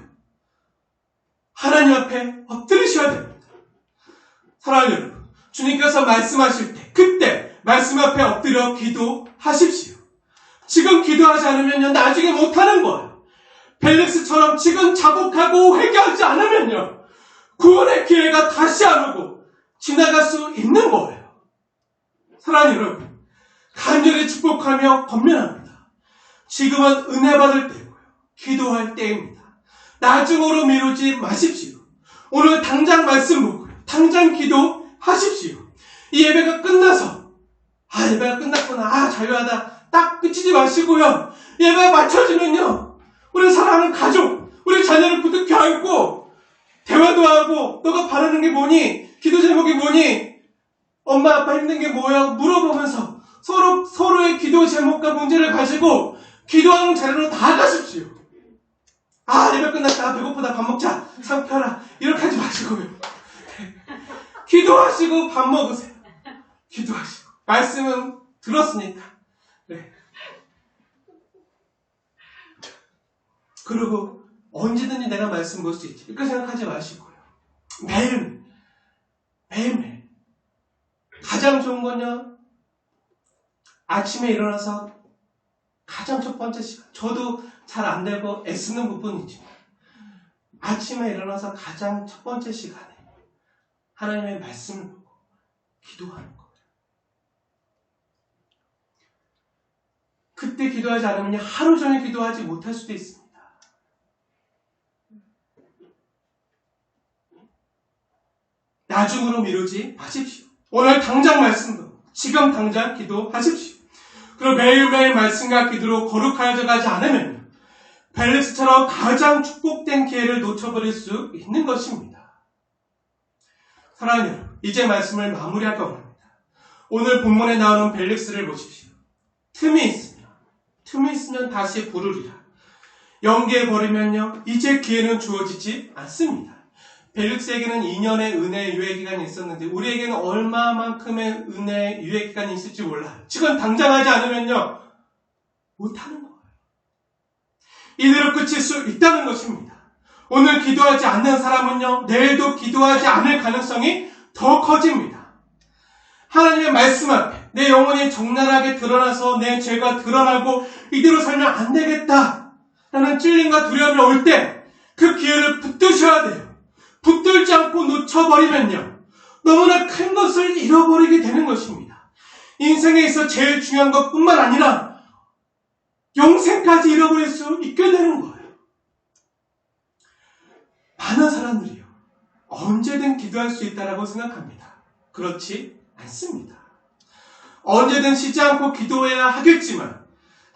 하나님 앞에 엎드리셔야 됩니다. 사랑하는 여러분, 주님께서 말씀하실 때 그때 말씀 앞에 엎드려 기도하십시오. 지금 기도하지 않으면요, 나중에 못하는 거예요. 벨릭스처럼 지금 자복하고 회개하지 않으면요, 구원의 기회가 다시 안 오고 지나갈 수 있는 거예요. 사랑하는 여러분, 간절히 축복하며 권면합니다. 지금은 은혜 받을 때고요, 기도할 때입니다. 나중으로 미루지 마십시오. 오늘 당장 말씀 보고요, 당장 기도하십시오. 이 예배가 끝나서 예배가 끝났구나, 자유하다, 딱 끝이지 마시고요, 예배가 마쳐지면요, 우리 사랑하는 가족, 우리 자녀를 부둥켜 안고 대화도 하고, 너가 바라는 게 뭐니? 기도 제목이 뭐니? 엄마 아빠 힘든 게 뭐야? 물어보면서 서로의 기도 제목과 문제를 가지고 기도하는 자리로 나아가십시오. 예배 끝났다, 배고프다, 밥 먹자, 상표라, 이렇게 하지 마시고요, 기도하시고 밥 먹으세요. 기도하시고. 말씀은 들었으니까. 네. 그리고 언제든지 내가 말씀 볼 수 있지, 이렇게 생각하지 마시고요, 매일매일. 가장 좋은 건요, 아침에 일어나서 가장 첫 번째 시간, 저도 잘 안 되고 애쓰는 부분이지만, 아침에 일어나서 가장 첫 번째 시간에 하나님의 말씀을 보고 기도하는 거예요. 그때 기도하지 않으면 하루 종일 기도하지 못할 수도 있습니다. 나중으로 미루지 마십시오. 오늘 당장 말씀 보고 지금 당장 기도하십시오. 그리고 매일매일 말씀과 기도로 거룩하여 가지 않으면 벨릭스처럼 가장 축복된 기회를 놓쳐버릴 수 있는 것입니다. 사랑하는 여러분, 이제 말씀을 마무리할까 합니다. 오늘 본문에 나오는 벨릭스를 보십시오. 틈이 있으면 다시 부르리라. 연기해버리면요, 이제 기회는 주어지지 않습니다. 벨릭스에게는 2년의 은혜의 유예 기간이 있었는데 우리에게는 얼마만큼의 은혜의 유예 기간이 있을지 몰라요. 지금 당장 하지 않으면요, 못하는 거예요. 이대로 끝일 수 있다는 것입니다. 오늘 기도하지 않는 사람은요, 내일도 기도하지 않을 가능성이 더 커집니다. 하나님의 말씀 앞에 내 영혼이 적나라하게 드러나서 내 죄가 드러나고 이대로 살면 안 되겠다 라는 찔림과 두려움이 올 때 그 기회를 붙드셔야 돼요. 붙들지 않고 놓쳐버리면요, 너무나 큰 것을 잃어버리게 되는 것입니다. 인생에 있어 제일 중요한 것뿐만 아니라 영생까지 잃어버릴 수 있게 되는 거예요. 많은 사람들이요, 언제든 기도할 수 있다라고 생각합니다. 그렇지 않습니다. 언제든 쉬지 않고 기도해야 하겠지만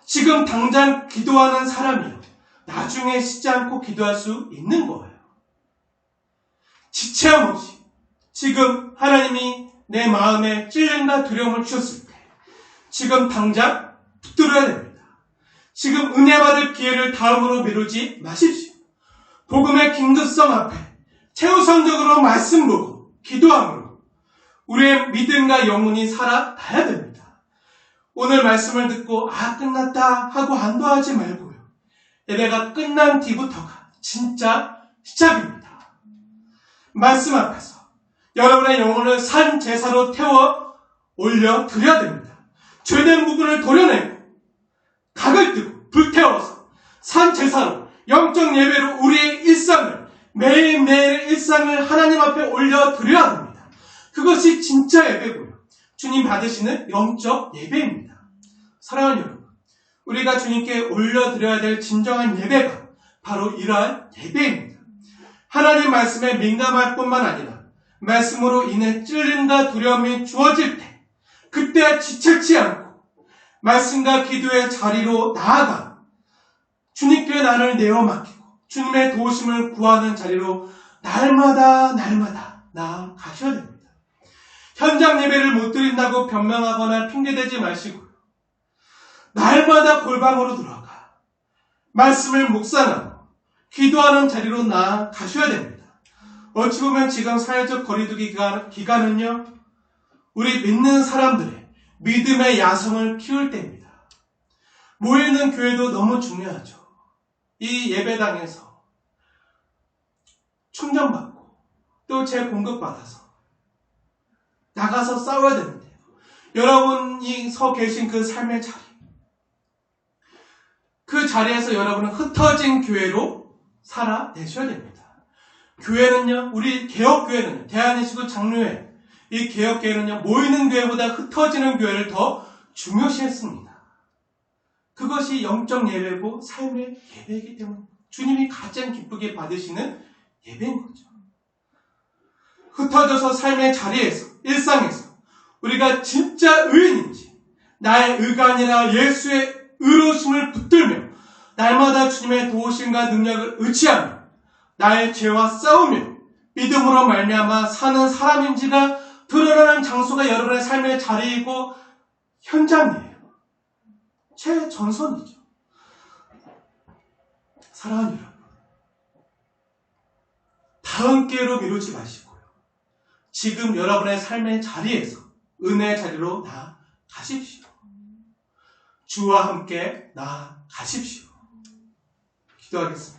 지금 당장 기도하는 사람이요, 나중에 쉬지 않고 기도할 수 있는 거예요. 지체함 없이 지금 하나님이 내 마음에 찔림과 두려움을 주셨을 때 지금 당장 붙들어야 됩니다. 지금 은혜 받을 기회를 다음으로 미루지 마십시오. 복음의 긴급성 앞에 최우선적으로 말씀 보고 기도함으로 우리의 믿음과 영혼이 살아나야 됩니다. 오늘 말씀을 듣고 끝났다 하고 안도하지 말고요, 예배가 끝난 뒤부터가 진짜 시작입니다. 말씀 앞에서 여러분의 영혼을 산 제사로 태워 올려드려야 됩니다. 죄된 부분을 도려내고 각을 뜨고 불태워서 산 제사로 영적 예배로 우리의 일상을, 매일매일 일상을 하나님 앞에 올려드려야 합니다. 그것이 진짜 예배고요, 주님 받으시는 영적 예배입니다. 사랑하는 여러분, 우리가 주님께 올려드려야 될 진정한 예배가 바로 이러한 예배입니다. 하나님 말씀에 민감할 뿐만 아니라 말씀으로 인해 찔림과 두려움이 주어질 때 그때 지체치 않고 말씀과 기도의 자리로 나아가 주님께 나를 내어 맡기고 주님의 도우심을 구하는 자리로 날마다 나아가셔야 됩니다. 현장 예배를 못 드린다고 변명하거나 핑계대지 마시고요. 날마다 골방으로 들어가 말씀을 묵상하고 기도하는 자리로 나아가셔야 됩니다. 어찌 보면 지금 사회적 거리두기 기간은요, 우리 믿는 사람들의 믿음의 야성을 키울 때입니다. 모이는 교회도 너무 중요하죠. 이 예배당에서 충전받고 또 재공급받아서 나가서 싸워야 되는데요. 여러분이 서 계신 그 삶의 자리, 그 자리에서 여러분은 흩어진 교회로 살아내셔야 됩니다. 교회는요, 우리 개혁교회는요, 대한민국 장로회, 이 개혁교회는요, 모이는 교회보다 흩어지는 교회를 더 중요시했습니다. 그것이 영적 예배고 삶의 예배이기 때문에 주님이 가장 기쁘게 받으시는 예배인 거죠. 흩어져서 삶의 자리에서, 일상에서 우리가 진짜 의인인지, 나의 의가 아니라 예수의 의로우심을 붙들며 날마다 주님의 도우심과 능력을 의지하며 나의 죄와 싸우며 믿음으로 말미암아 사는 사람인지가 드러나는 장소가 여러분의 삶의 자리이고 현장이에요. 최전선이죠. 사랑하는 여러분, 다음 기회로 미루지 마시고요. 지금 여러분의 삶의 자리에서 은혜의 자리로 나아가십시오. 주와 함께 나아가십시오. 기도하겠습니다.